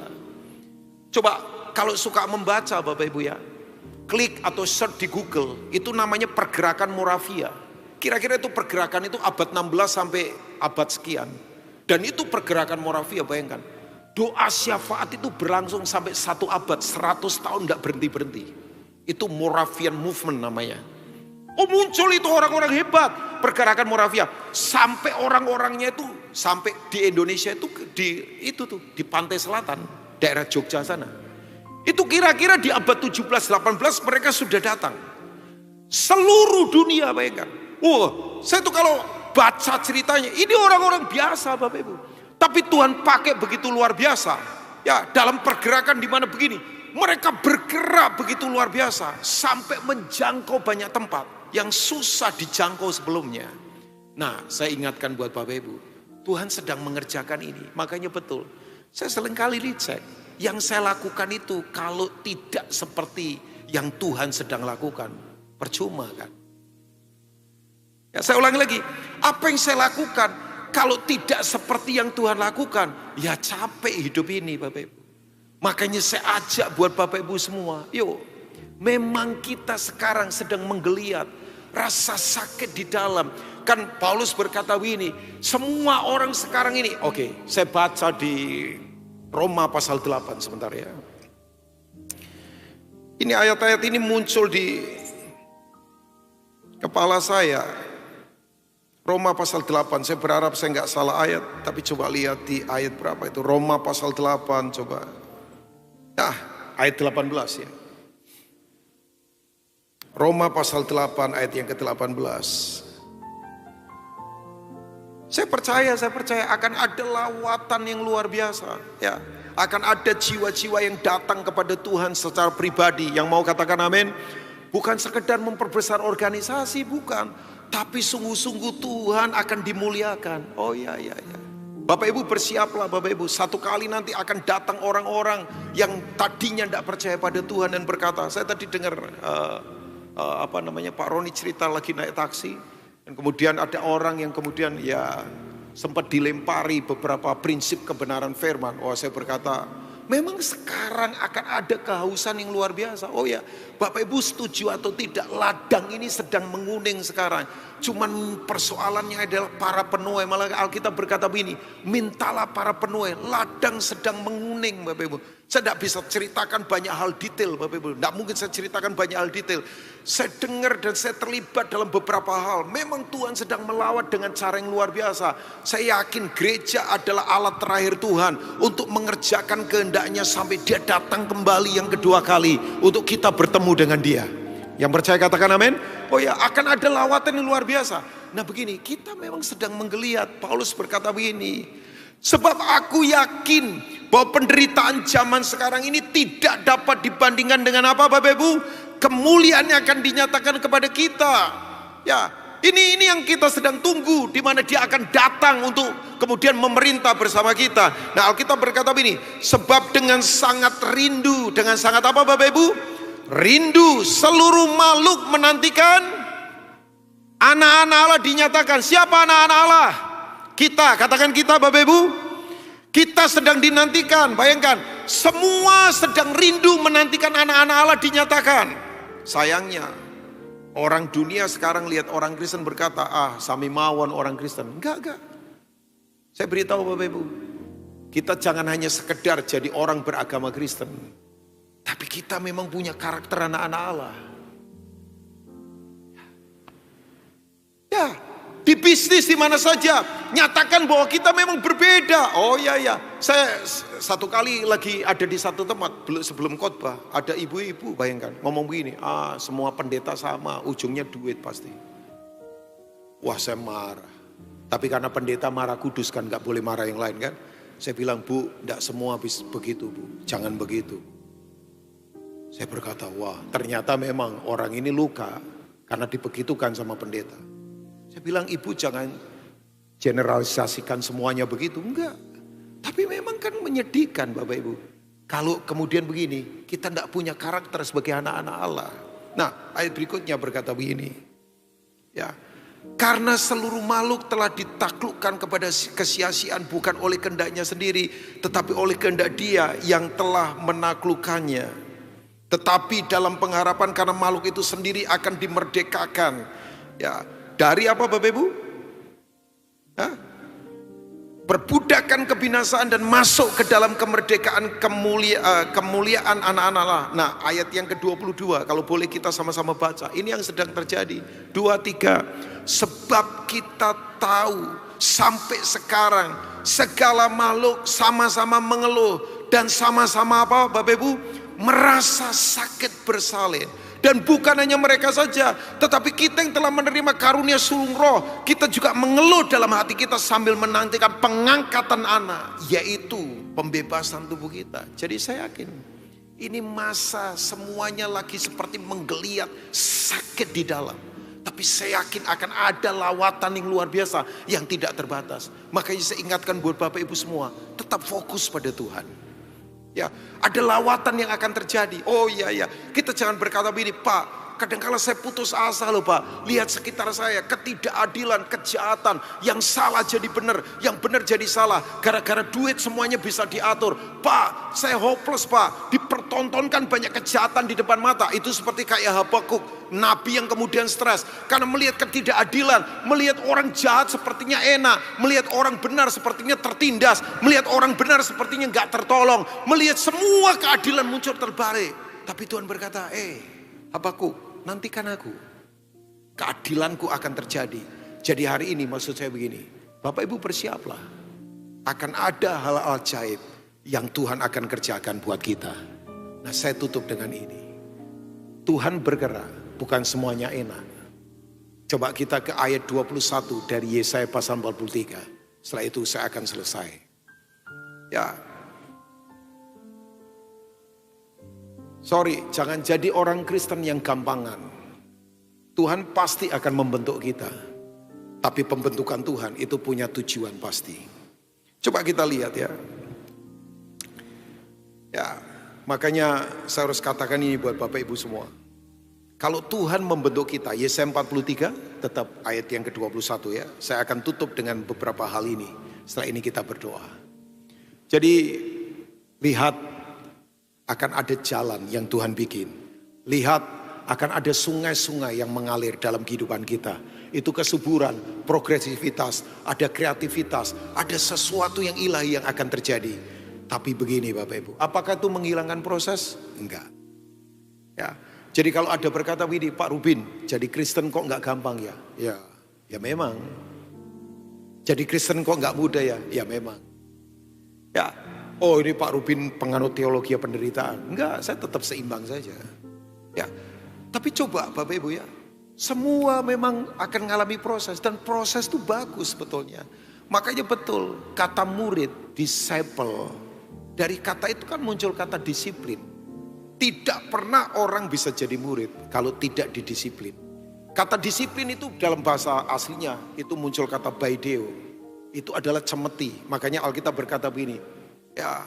Coba kalau suka membaca Bapak Ibu ya, klik atau search di Google, itu namanya pergerakan Moravia. Kira-kira itu pergerakan itu abad 16 sampai abad sekian. Dan itu pergerakan Moravia, bayangkan. Doa syafaat itu berlangsung sampai 1 abad, 100 tahun tidak berhenti-berhenti. Itu Moravian Movement namanya. Oh muncul itu orang-orang hebat, pergerakan Moravia. Sampai orang-orangnya itu, sampai di Indonesia itu, di pantai selatan, daerah Jogja sana. Itu kira-kira di abad 17-18 mereka sudah datang. Seluruh dunia bayangkan. Wah, saya tuh kalau baca ceritanya, ini orang-orang biasa Bapak Ibu. Tapi Tuhan pakai begitu luar biasa. Ya, dalam pergerakan di mana begini, mereka bergerak begitu luar biasa sampai menjangkau banyak tempat yang susah dijangkau sebelumnya. Nah, saya ingatkan buat Bapak Ibu, Tuhan sedang mengerjakan ini. Makanya betul, saya seringkali dicek, yang saya lakukan itu kalau tidak seperti yang Tuhan sedang lakukan, percuma kan? Ya, saya ulangi lagi, apa yang saya lakukan kalau tidak seperti yang Tuhan lakukan, ya capek hidup ini Bapak Ibu. Makanya saya ajak buat Bapak Ibu semua, yuk, memang kita sekarang sedang menggeliat rasa sakit di dalam. Kan Paulus berkata begini, semua orang sekarang ini, oke, saya baca di Roma pasal 8 sebentar ya. Ini ayat-ayat ini muncul di kepala saya. Roma pasal 8, saya berharap saya nggak salah ayat, tapi coba lihat di ayat berapa itu. Roma pasal 8, coba. Ayat 18 ya. Roma pasal 8 ayat yang ke-18. Saya percaya akan ada lawatan yang luar biasa. Ya, akan ada jiwa-jiwa yang datang kepada Tuhan secara pribadi. Yang mau katakan amin. Bukan sekedar memperbesar organisasi, bukan. Tapi sungguh-sungguh Tuhan akan dimuliakan. Oh ya. Bapak Ibu bersiaplah Bapak Ibu. Satu kali nanti akan datang orang-orang yang tadinya tidak percaya pada Tuhan dan berkata, saya tadi dengar Pak Roni cerita lagi naik taksi, dan kemudian ada orang yang kemudian ya sempat dilempari beberapa prinsip kebenaran firman. Saya berkata, memang sekarang akan ada kehausan yang luar biasa. Oh ya, Bapak Ibu setuju atau tidak, ladang ini sedang menguning sekarang. Cuman persoalannya adalah para penuai. Malah Alkitab berkata begini, mintalah para penuai, ladang sedang menguning Bapak Ibu. Saya tidak bisa ceritakan banyak hal detail Bapak Ibu. Tidak mungkin saya ceritakan banyak hal detail. Saya dengar dan saya terlibat dalam beberapa hal. Memang Tuhan sedang melawat dengan cara yang luar biasa. Saya yakin gereja adalah alat terakhir Tuhan untuk mengerjakan kehendaknya sampai dia datang kembali yang kedua kali. Untuk kita bertemu dengan dia. Yang percaya katakan amin. Oh ya, akan ada lawatan yang luar biasa. Nah begini, kita memang sedang menggeliat. Paulus berkata begini, sebab aku yakin bahwa penderitaan zaman sekarang ini tidak dapat dibandingkan dengan apa Bapak Ibu? Kemuliaannya akan dinyatakan kepada kita. Ya, ini yang kita sedang tunggu, di mana dia akan datang untuk kemudian memerintah bersama kita. Nah Alkitab berkata begini, sebab dengan sangat rindu, dengan sangat apa Bapak Ibu? Rindu seluruh makhluk menantikan anak-anak Allah dinyatakan. Siapa anak-anak Allah? Kita, katakan kita Bapak Ibu. Kita sedang dinantikan, bayangkan. Semua sedang rindu menantikan anak-anak Allah dinyatakan. Sayangnya, orang dunia sekarang lihat orang Kristen berkata, sami mawon orang Kristen. Enggak. Saya beritahu Bapak Ibu, kita jangan hanya sekedar jadi orang beragama Kristen. Tapi kita memang punya karakter anak-anak Allah. Ya, di bisnis di mana saja, nyatakan bahwa kita memang berbeda. Oh ya, saya satu kali lagi ada di satu tempat sebelum khotbah, ada ibu-ibu bayangkan ngomong begini, semua pendeta sama, ujungnya duit pasti. Wah saya marah. Tapi karena pendeta marah kudus kan, gak boleh marah yang lain kan. Saya bilang, Bu, tidak semua begitu, Bu. Jangan begitu. Saya berkata, wah ternyata memang orang ini luka karena dibegitukan sama pendeta. Saya bilang, Ibu jangan generalisasikan semuanya begitu. Enggak. Tapi memang kan menyedihkan Bapak Ibu. Kalau kemudian begini, kita tidak punya karakter sebagai anak-anak Allah. Nah, ayat berikutnya berkata begini. Ya, karena seluruh makhluk telah ditaklukkan kepada kesia-siaan bukan oleh kehendaknya sendiri, tetapi oleh kehendak Dia yang telah menaklukkannya. Tetapi dalam pengharapan karena makhluk itu sendiri akan dimerdekakan. Ya, dari apa Bapak Ibu? Hah? Perbudakan kebinasaan dan masuk ke dalam kemerdekaan kemuliaan anak-anak Allah. Nah, ayat yang ke-22 kalau boleh kita sama-sama baca. Ini yang sedang terjadi. 2, 3. Sebab kita tahu sampai sekarang segala makhluk sama-sama mengeluh dan sama-sama apa Bapak Ibu? Merasa sakit bersalin. Dan bukan hanya mereka saja, tetapi kita yang telah menerima karunia sulung roh, kita juga mengeluh dalam hati kita sambil menantikan pengangkatan anak, yaitu pembebasan tubuh kita. Jadi saya yakin ini masa semuanya lagi seperti menggeliat sakit di dalam. Tapi saya yakin akan ada lawatan yang luar biasa yang tidak terbatas. Makanya saya ingatkan buat Bapak Ibu semua, tetap fokus pada Tuhan. Ya, ada lawatan yang akan terjadi. Oh iya, kita jangan berkata begini, Pak, kadang-kala saya putus asa loh Pak. Lihat sekitar saya, ketidakadilan, kejahatan, yang salah jadi benar, yang benar jadi salah. Gara-gara duit semuanya bisa diatur. Pak, saya hopeless Pak, dipertontonkan banyak kejahatan di depan mata. Itu seperti kayak Habakuk, nabi yang kemudian stres. Karena melihat ketidakadilan, melihat orang jahat sepertinya enak, melihat orang benar sepertinya tertindas, melihat orang benar sepertinya gak tertolong, melihat semua keadilan muncul terbalik. Tapi Tuhan berkata, Habakuk, nantikan aku, keadilanku akan terjadi. Jadi hari ini maksud saya begini, Bapak Ibu bersiaplah, akan ada hal ajaib yang Tuhan akan kerjakan buat kita. Nah saya tutup dengan ini, Tuhan bergerak, bukan semuanya enak. Coba kita ke ayat 21 dari Yesaya pasal 43. Setelah itu saya akan selesai. Ya, sorry, jangan jadi orang Kristen yang gampangan. Tuhan pasti akan membentuk kita. Tapi pembentukan Tuhan itu punya tujuan pasti. Coba kita lihat ya. Ya, makanya saya harus katakan ini buat Bapak Ibu semua. Kalau Tuhan membentuk kita, Yesaya 43, tetap ayat yang ke-21 ya. Saya akan tutup dengan beberapa hal ini. Setelah ini kita berdoa. Jadi, lihat akan ada jalan yang Tuhan bikin. Lihat akan ada sungai-sungai yang mengalir dalam kehidupan kita. Itu kesuburan, progresivitas, ada kreativitas, ada sesuatu yang ilahi yang akan terjadi. Tapi begini Bapak Ibu, apakah itu menghilangkan proses? Enggak. Ya, jadi kalau ada berkata begini, Pak Rubin, jadi Kristen kok enggak gampang ya? Ya memang. Jadi Kristen kok enggak mudah ya? Ya memang. Ya, oh ini Pak Rubin penganut teologi penderitaan. Enggak, saya tetap seimbang saja. Ya, tapi coba Bapak Ibu ya, semua memang akan mengalami proses. Dan proses itu bagus sebetulnya. Makanya betul kata murid, disciple, dari kata itu kan muncul kata disiplin. Tidak pernah orang bisa jadi murid kalau tidak didisiplin. Kata disiplin itu dalam bahasa aslinya itu muncul kata baideo. Itu adalah cemeti. Makanya Alkitab berkata begini, ya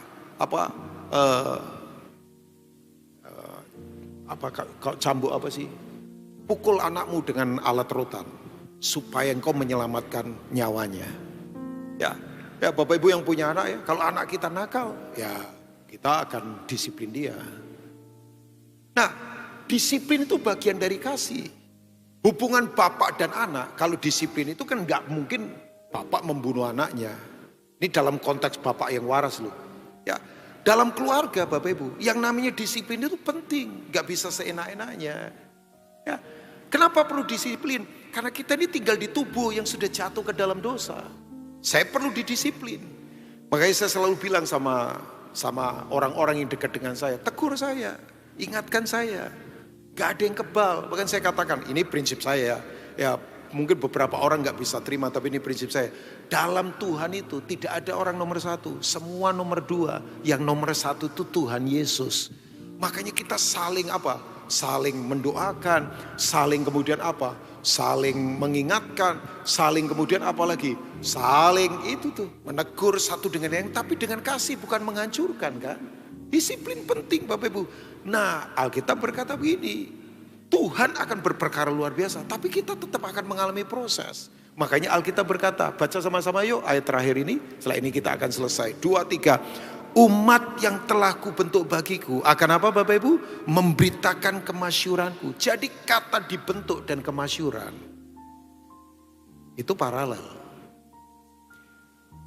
kalau cambuk apa sih? Pukul anakmu dengan alat rotan supaya engkau menyelamatkan nyawanya. Ya Bapak Ibu yang punya anak ya, kalau anak kita nakal, ya kita akan disiplin dia. Nah, disiplin itu bagian dari kasih. Hubungan bapak dan anak, kalau disiplin itu kan nggak mungkin bapak membunuh anaknya. Ini dalam konteks bapak yang waras loh. Ya, dalam keluarga Bapak Ibu, yang namanya disiplin itu penting, nggak bisa seenak-enaknya. Ya, kenapa perlu disiplin? Karena kita ini tinggal di tubuh yang sudah jatuh ke dalam dosa. Saya perlu didisiplin. Makanya saya selalu bilang sama orang-orang yang dekat dengan saya, tegur saya, ingatkan saya. Gak ada yang kebal. Bahkan saya katakan, ini prinsip saya ya. mungkin beberapa orang nggak bisa terima, tapi ini prinsip saya. Dalam Tuhan itu tidak ada orang nomor satu, semua nomor dua. Yang nomor satu itu Tuhan Yesus. Makanya kita saling apa? Saling mendoakan, saling kemudian apa? Saling mengingatkan, saling kemudian apa lagi? Saling itu tuh menegur satu dengan yang, tapi dengan kasih, bukan menghancurkan kan? Disiplin penting Bapak Ibu. Nah, Alkitab berkata begini, Tuhan akan berperkara luar biasa, tapi kita tetap akan mengalami proses. Makanya Alkitab berkata, baca sama-sama yuk ayat terakhir ini, setelah ini kita akan selesai. 2, 3. Umat yang telah kubentuk bagiku akan apa Bapak Ibu? Memberitakan kemasyuranku. Jadi kata dibentuk dan kemasyuran itu paralel.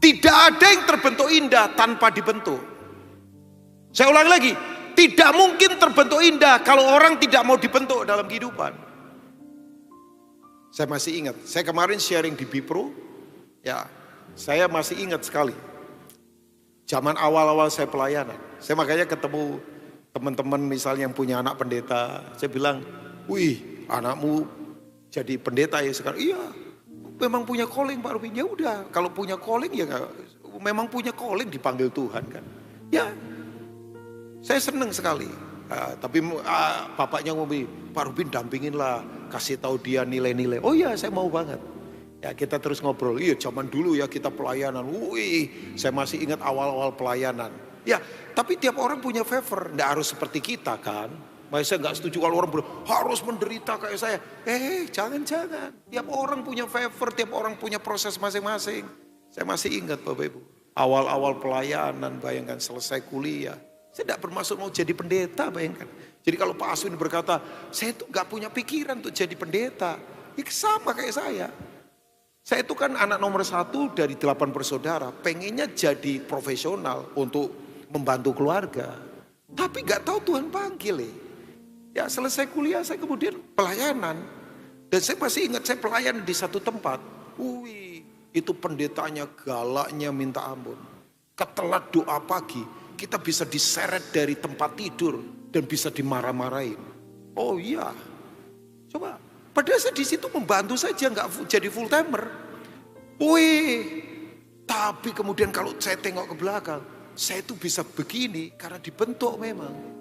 Tidak ada yang terbentuk indah tanpa dibentuk. Saya ulang lagi, tidak mungkin terbentuk indah kalau orang tidak mau dibentuk dalam kehidupan. Saya masih ingat, saya kemarin sharing di Bipro, ya, saya masih ingat sekali. Zaman awal-awal saya pelayanan, saya makanya ketemu teman-teman misalnya yang punya anak pendeta, saya bilang, wih anakmu jadi pendeta ya sekarang. Iya, memang punya calling Pak Rubin. Ya udah, kalau punya calling ya memang punya calling dipanggil Tuhan kan. Ya, saya senang sekali. Tapi bapaknya ngomong, Pak Rubin dampingin lah, kasih tahu dia nilai-nilai. Oh iya, saya mau banget. Ya kita terus ngobrol. Iya, zaman dulu ya kita pelayanan. Wih, saya masih ingat awal-awal pelayanan. Ya, tapi tiap orang punya favor. Nggak harus seperti kita kan. Makanya saya nggak setuju kalau orang harus menderita kayak saya. Jangan-jangan. Tiap orang punya favor, tiap orang punya proses masing-masing. Saya masih ingat Bapak Ibu. Awal-awal pelayanan, bayangkan selesai kuliah. Saya tidak bermaksud mau jadi pendeta, bayangkan. Jadi kalau Pak Aswin berkata, saya itu gak punya pikiran untuk jadi pendeta. Ya sama kayak saya. Saya itu kan anak nomor 1 dari 8 bersaudara. Pengennya jadi profesional untuk membantu keluarga. Tapi gak tahu Tuhan panggil. Ya selesai kuliah saya kemudian pelayanan. Dan saya masih ingat saya pelayan di satu tempat. Wih, itu pendetanya galaknya minta ampun. Ketelat doa pagi. Kita bisa diseret dari tempat tidur dan bisa dimarah-marahin. Oh iya, coba. Padahal saya di situ membantu saja, nggak jadi full timer. Wih, tapi kemudian kalau saya tengok ke belakang, saya itu bisa begini karena dibentuk memang.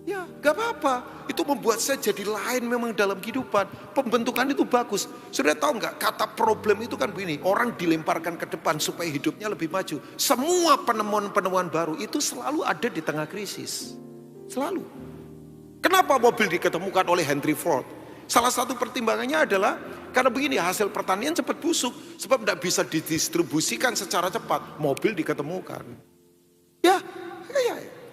Ya, gak apa-apa. Itu membuat saya jadi lain memang dalam kehidupan. Pembentukan itu bagus. Sudah tahu nggak? Kata problem itu kan begini. Orang dilemparkan ke depan supaya hidupnya lebih maju. Semua penemuan-penemuan baru itu selalu ada di tengah krisis. Selalu. Kenapa mobil diketemukan oleh Henry Ford? Salah satu pertimbangannya adalah karena begini, hasil pertanian cepat busuk. Sebab tidak bisa didistribusikan secara cepat. Mobil diketemukan. Ya.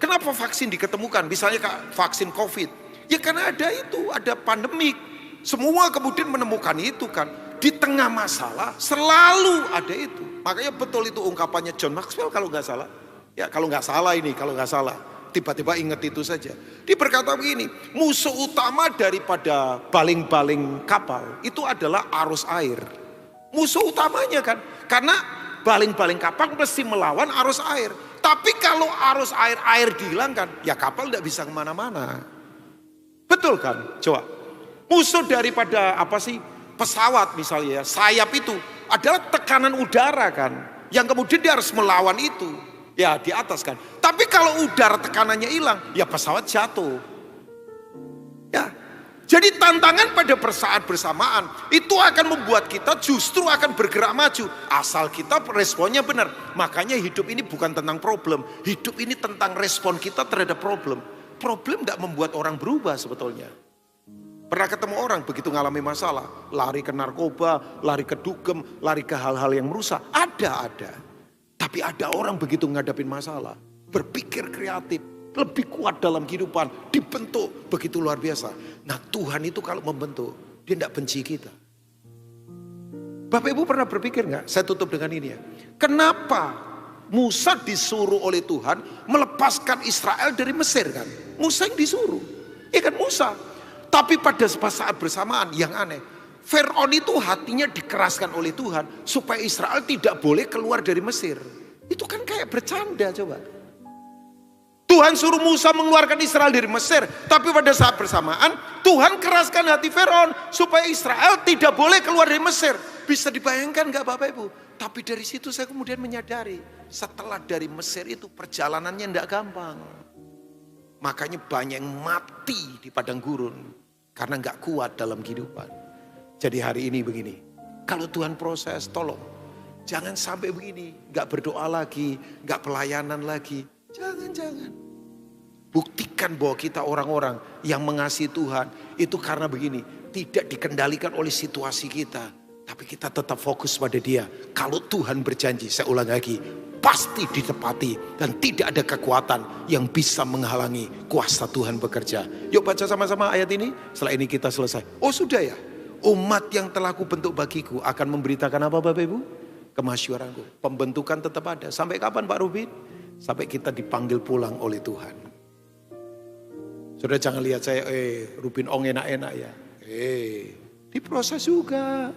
Kenapa vaksin diketemukan? Misalnya vaksin COVID. Ya karena ada itu, ada pandemik. Semua kemudian menemukan itu kan. Di tengah masalah selalu ada itu. Makanya betul itu ungkapannya John Maxwell kalau nggak salah. Ya kalau nggak salah ini, kalau nggak salah. Tiba-tiba ingat itu saja. Dia berkata begini, musuh utama daripada baling-baling kapal itu adalah arus air. Musuh utamanya kan. Karena baling-baling kapal mesti melawan arus air. Tapi kalau arus air dihilangkan, ya kapal tidak bisa kemana-mana. Betul kan? Coba. Musuh daripada apa sih? Pesawat misalnya, sayap itu adalah tekanan udara kan. Yang kemudian dia harus melawan itu. Ya di atas kan. Tapi kalau udara tekanannya hilang, ya pesawat jatuh. Ya. Jadi tantangan pada saat bersamaan itu akan membuat kita justru akan bergerak maju. Asal kita responnya benar. Makanya hidup ini bukan tentang problem. Hidup ini tentang respon kita terhadap problem. Problem tidak membuat orang berubah sebetulnya. Pernah ketemu orang begitu ngalami masalah. Lari ke narkoba, lari ke dugem, lari ke hal-hal yang merusak. Ada. Tapi ada orang begitu ngadapin masalah. Berpikir kreatif. Lebih kuat dalam kehidupan, dibentuk begitu luar biasa. Nah Tuhan itu kalau membentuk, dia tidak benci kita. Bapak Ibu pernah berpikir nggak? Saya tutup dengan ini ya. Kenapa Musa disuruh oleh Tuhan melepaskan Israel dari Mesir kan? Musa yang disuruh, ya kan Musa. Tapi pada saat bersamaan yang aneh, Fir'aun itu hatinya dikeraskan oleh Tuhan supaya Israel tidak boleh keluar dari Mesir. Itu kan kayak bercanda coba. Tuhan suruh Musa mengeluarkan Israel dari Mesir. Tapi pada saat bersamaan Tuhan keraskan hati Firaun supaya Israel tidak boleh keluar dari Mesir. Bisa dibayangkan gak Bapak Ibu? Tapi dari situ saya kemudian menyadari, setelah dari Mesir itu perjalanannya tidak gampang. Makanya banyak yang mati di padang gurun karena gak kuat dalam kehidupan. Jadi hari ini begini, kalau Tuhan proses tolong jangan sampai begini, gak berdoa lagi, gak pelayanan lagi. Jangan. Buktikan bahwa kita orang-orang yang mengasihi Tuhan itu karena begini, tidak dikendalikan oleh situasi kita, tapi kita tetap fokus pada Dia. Kalau Tuhan berjanji, saya ulang lagi, pasti ditepati dan tidak ada kekuatan yang bisa menghalangi kuasa Tuhan bekerja. Yuk baca sama-sama ayat ini. Setelah ini kita selesai. Oh sudah ya, umat yang telah kubentuk bagiku akan memberitakan apa Bapak Ibu? Kemasyuranku. Pembentukan tetap ada. Sampai kapan Pak Rubin? Sampai kita dipanggil pulang oleh Tuhan. Saudara jangan lihat saya, Rubin Ong enak-enak ya. Diproses juga.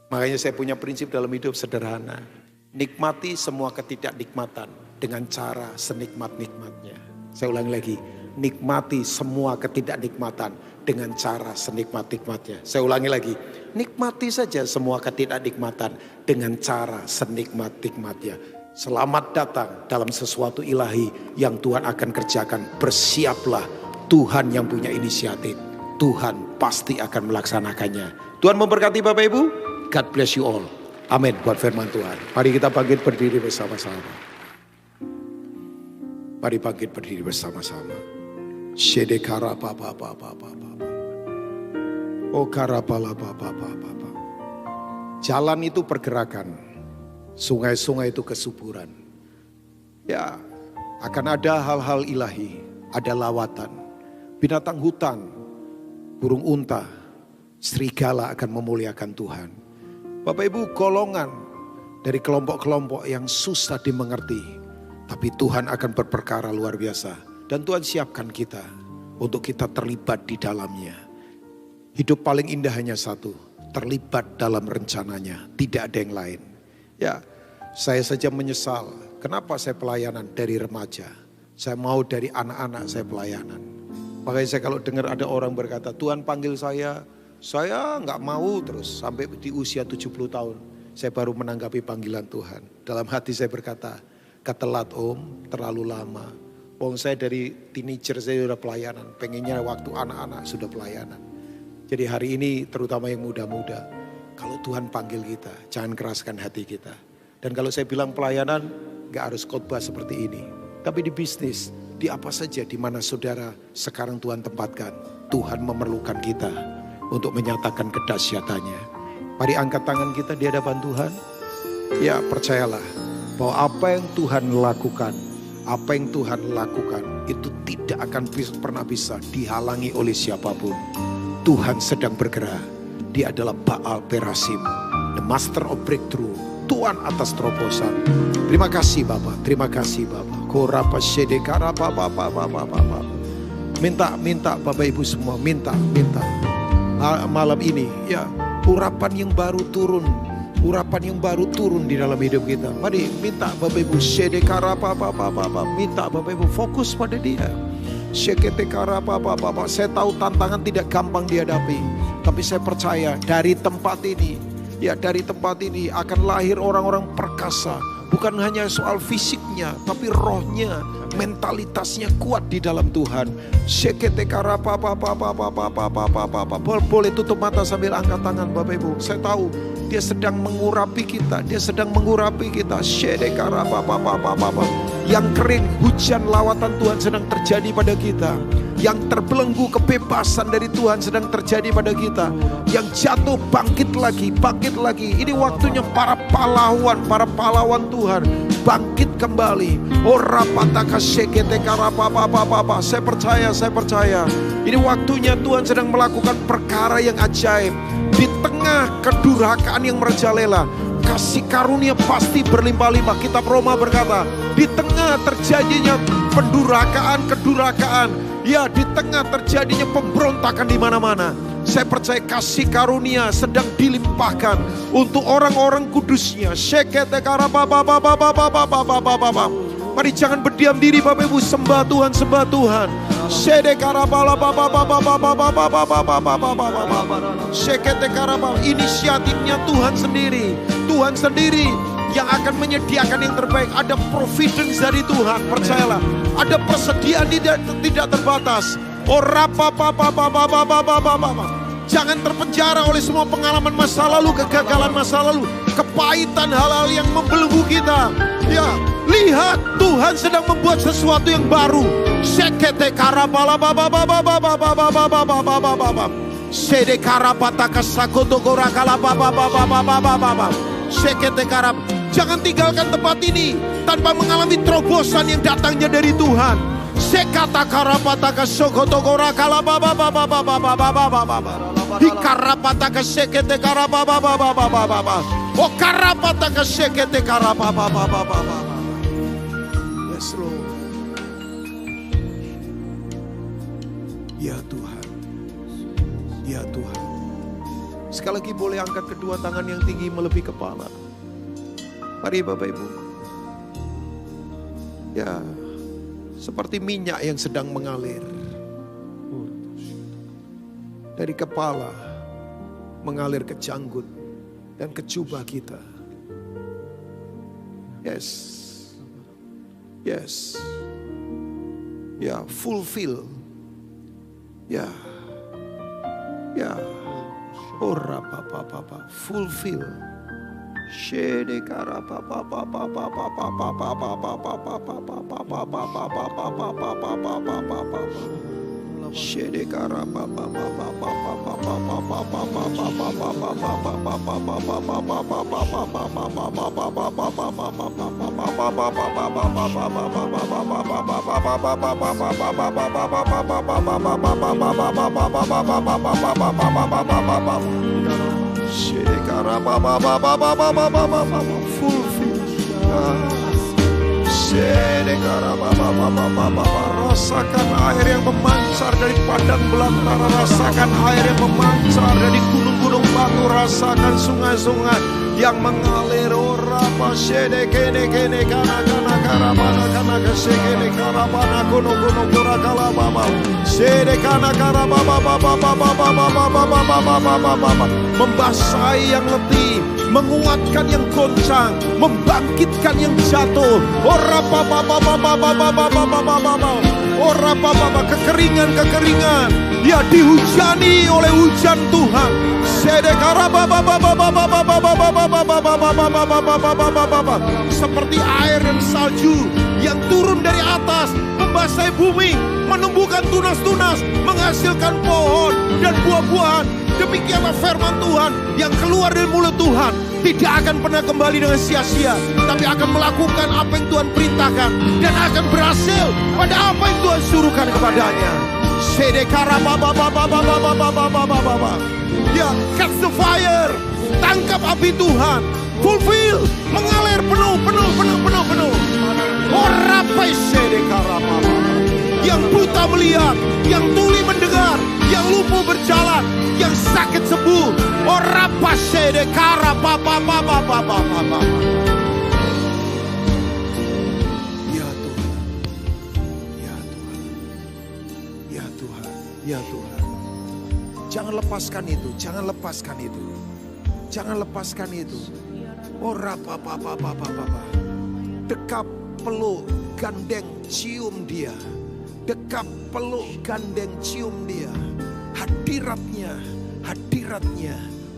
Makanya saya punya prinsip dalam hidup sederhana. Nikmati semua ketidaknikmatan dengan cara senikmat-nikmatnya. Saya ulangi lagi. Nikmati semua ketidaknikmatan dengan cara senikmat-nikmatnya. Saya ulangi lagi. Nikmati saja semua ketidaknikmatan dengan cara senikmat-nikmatnya. Selamat datang dalam sesuatu ilahi yang Tuhan akan kerjakan. Bersiaplah, Tuhan yang punya inisiatif. Tuhan pasti akan melaksanakannya. Tuhan memberkati Bapak Ibu. God bless you all. Amin buat firman Tuhan. Mari kita bangkit berdiri bersama-sama. Mari bangkit berdiri bersama-sama. Shedekara papa. Oh karapala papa. Jalan itu pergerakan. Sungai-sungai itu kesuburan. Ya, akan ada hal-hal ilahi, ada lawatan. Binatang hutan, burung unta, serigala akan memuliakan Tuhan. Bapak Ibu, golongan dari kelompok-kelompok yang susah dimengerti, tapi Tuhan akan berperkara luar biasa. Dan Tuhan siapkan kita untuk kita terlibat di dalamnya. Hidup paling indah hanya satu, terlibat dalam rencananya, tidak ada yang lain. Ya, saya saja menyesal, kenapa saya pelayanan dari remaja. Saya mau dari anak-anak saya pelayanan. Makanya saya kalau dengar ada orang berkata, Tuhan panggil saya nggak mau terus sampai di usia 70 tahun. Saya baru menanggapi panggilan Tuhan. Dalam hati saya berkata, ketelat Om, terlalu lama. Saya dari teenager saya sudah pelayanan, pengennya waktu anak-anak sudah pelayanan. Jadi hari ini terutama yang muda-muda, kalau Tuhan panggil kita, jangan keraskan hati kita. Dan kalau saya bilang pelayanan, gak harus khotbah seperti ini. Tapi di bisnis, di apa saja, di mana saudara sekarang Tuhan tempatkan, Tuhan memerlukan kita untuk menyatakan kedahsyatannya. Mari angkat tangan kita di hadapan Tuhan. Ya percayalah bahwa apa yang Tuhan lakukan, itu tidak akan pernah bisa dihalangi oleh siapapun. Tuhan sedang bergerak. Dia adalah Baal Perasim, the master of breakthrough, Tuhan atas terobosan. Terima kasih Bapak, terima kasih Bapak. Korapa sedekara Bapak. Minta Bapak Ibu semua, minta. Malam ini ya, urapan yang baru turun di dalam hidup kita. Mari minta Bapak Ibu sedekara Bapak. Minta Bapak Ibu fokus pada Dia. Saya tahu tantangan tidak gampang dihadapi, tapi saya percaya dari tempat ini akan lahir orang-orang perkasa. Bukan hanya soal fisiknya, tapi rohnya, mentalitasnya kuat di dalam Tuhan. Boleh tutup mata sambil angkat tangan Bapak Ibu. Saya tahu Dia sedang mengurapi kita. Yang kering, hujan lawatan Tuhan sedang terjadi pada kita. Yang terbelenggu, kebebasan dari Tuhan sedang terjadi pada kita. Yang jatuh bangkit lagi. Ini waktunya para pahlawan Tuhan bangkit kembali. Saya percaya. Ini waktunya Tuhan sedang melakukan perkara yang ajaib. Di tengah kedurhakaan yang merajalela, kasih karunia pasti berlimpah-limpah. Kitab Roma berkata, di tengah terjadinya kedurhakaan, ya di tengah terjadinya pemberontakan di mana-mana, saya percaya kasih karunia sedang dilimpahkan untuk orang-orang kudusnya. Mari jangan berdiam diri Bapak Ibu, sembah Tuhan, sembah Tuhan. Inisiatifnya Tuhan sendiri. Tuhan sendiri yang akan menyediakan yang terbaik. Ada providence dari Tuhan, percayalah. Ada persediaan tidak terbatas. Jangan terpenjara oleh semua pengalaman masa lalu, kegagalan masa lalu, kepahitan hal-hal yang membelenggu kita. Ya, lihat Tuhan sedang membuat sesuatu yang baru. Sekete karabala baba baba baba baba baba baba baba. Sede karapata kasakoto korakala baba baba baba baba. Sekete karab. Jangan tinggalkan tempat ini tanpa mengalami terobosan yang datangnya dari Tuhan. Sekata karapata kasakoto korakala baba baba baba baba baba. Di karapata kasekete karababa baba baba baba. Oh karapata kasekete karababa baba baba. Yes Lord. Ya Tuhan. Ya Tuhan. Sekali lagi boleh angkat kedua tangan yang tinggi melebihi kepala. Mari Bapak Ibu. Ya, seperti minyak yang sedang mengalir. Dari kepala mengalir ke janggut dan ke jubah kita. Yes. Yes. Ya, fulfill. Ya. Ya. Ora papa papa fulfill. Shede kara papa papa papa papa papa papa papa papa papa papa papa. Shede kara papa papa papa papa papa rasakan air yang memancar dari padang belantara, rasakan air yang memancar dari gunung-gunung batu, rasakan sungai-sungai yang mengalir. Orapa shede kene kene kana kana karabana kana kesekene karabana kono kono kora kalababa shede kana karababa baba baba baba baba baba baba, membasahi yang letih, menguatkan yang goncang, membangkitkan yang jatuh. Orapa baba baba baba baba baba, orapa baba kekeringan ya dihujani oleh hujan Tuhan. Seperti air dan salju yang turun dari atas, membasahi bumi, menumbuhkan tunas-tunas, menghasilkan pohon dan buah-buahan. Demikianlah firman Tuhan yang keluar dari mulut Tuhan, tidak akan pernah kembali dengan sia-sia, tapi akan melakukan apa yang Tuhan perintahkan dan akan berhasil pada apa yang Tuhan suruhkan kepadanya. Ya, catch the fire, tangkap api Tuhan, fulfill, mengalir penuh. Yang buta melihat, yang tuli mendengar, yang lumpuh berjalan, yang sakit sembuh. Ya Tuhan, ya Tuhan, ya Tuhan, ya Tuhan. Jangan lepaskan itu, jangan lepaskan itu, jangan lepaskan itu. Dekap, peluk, gandeng, cium dia. Dekap, peluk, gandeng, cium dia. Hadiratnya,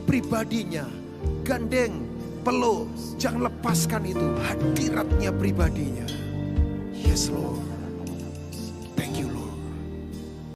pribadinya. Gandeng, peluk, jangan lepaskan itu. Hadiratnya, pribadinya. Yes Lord.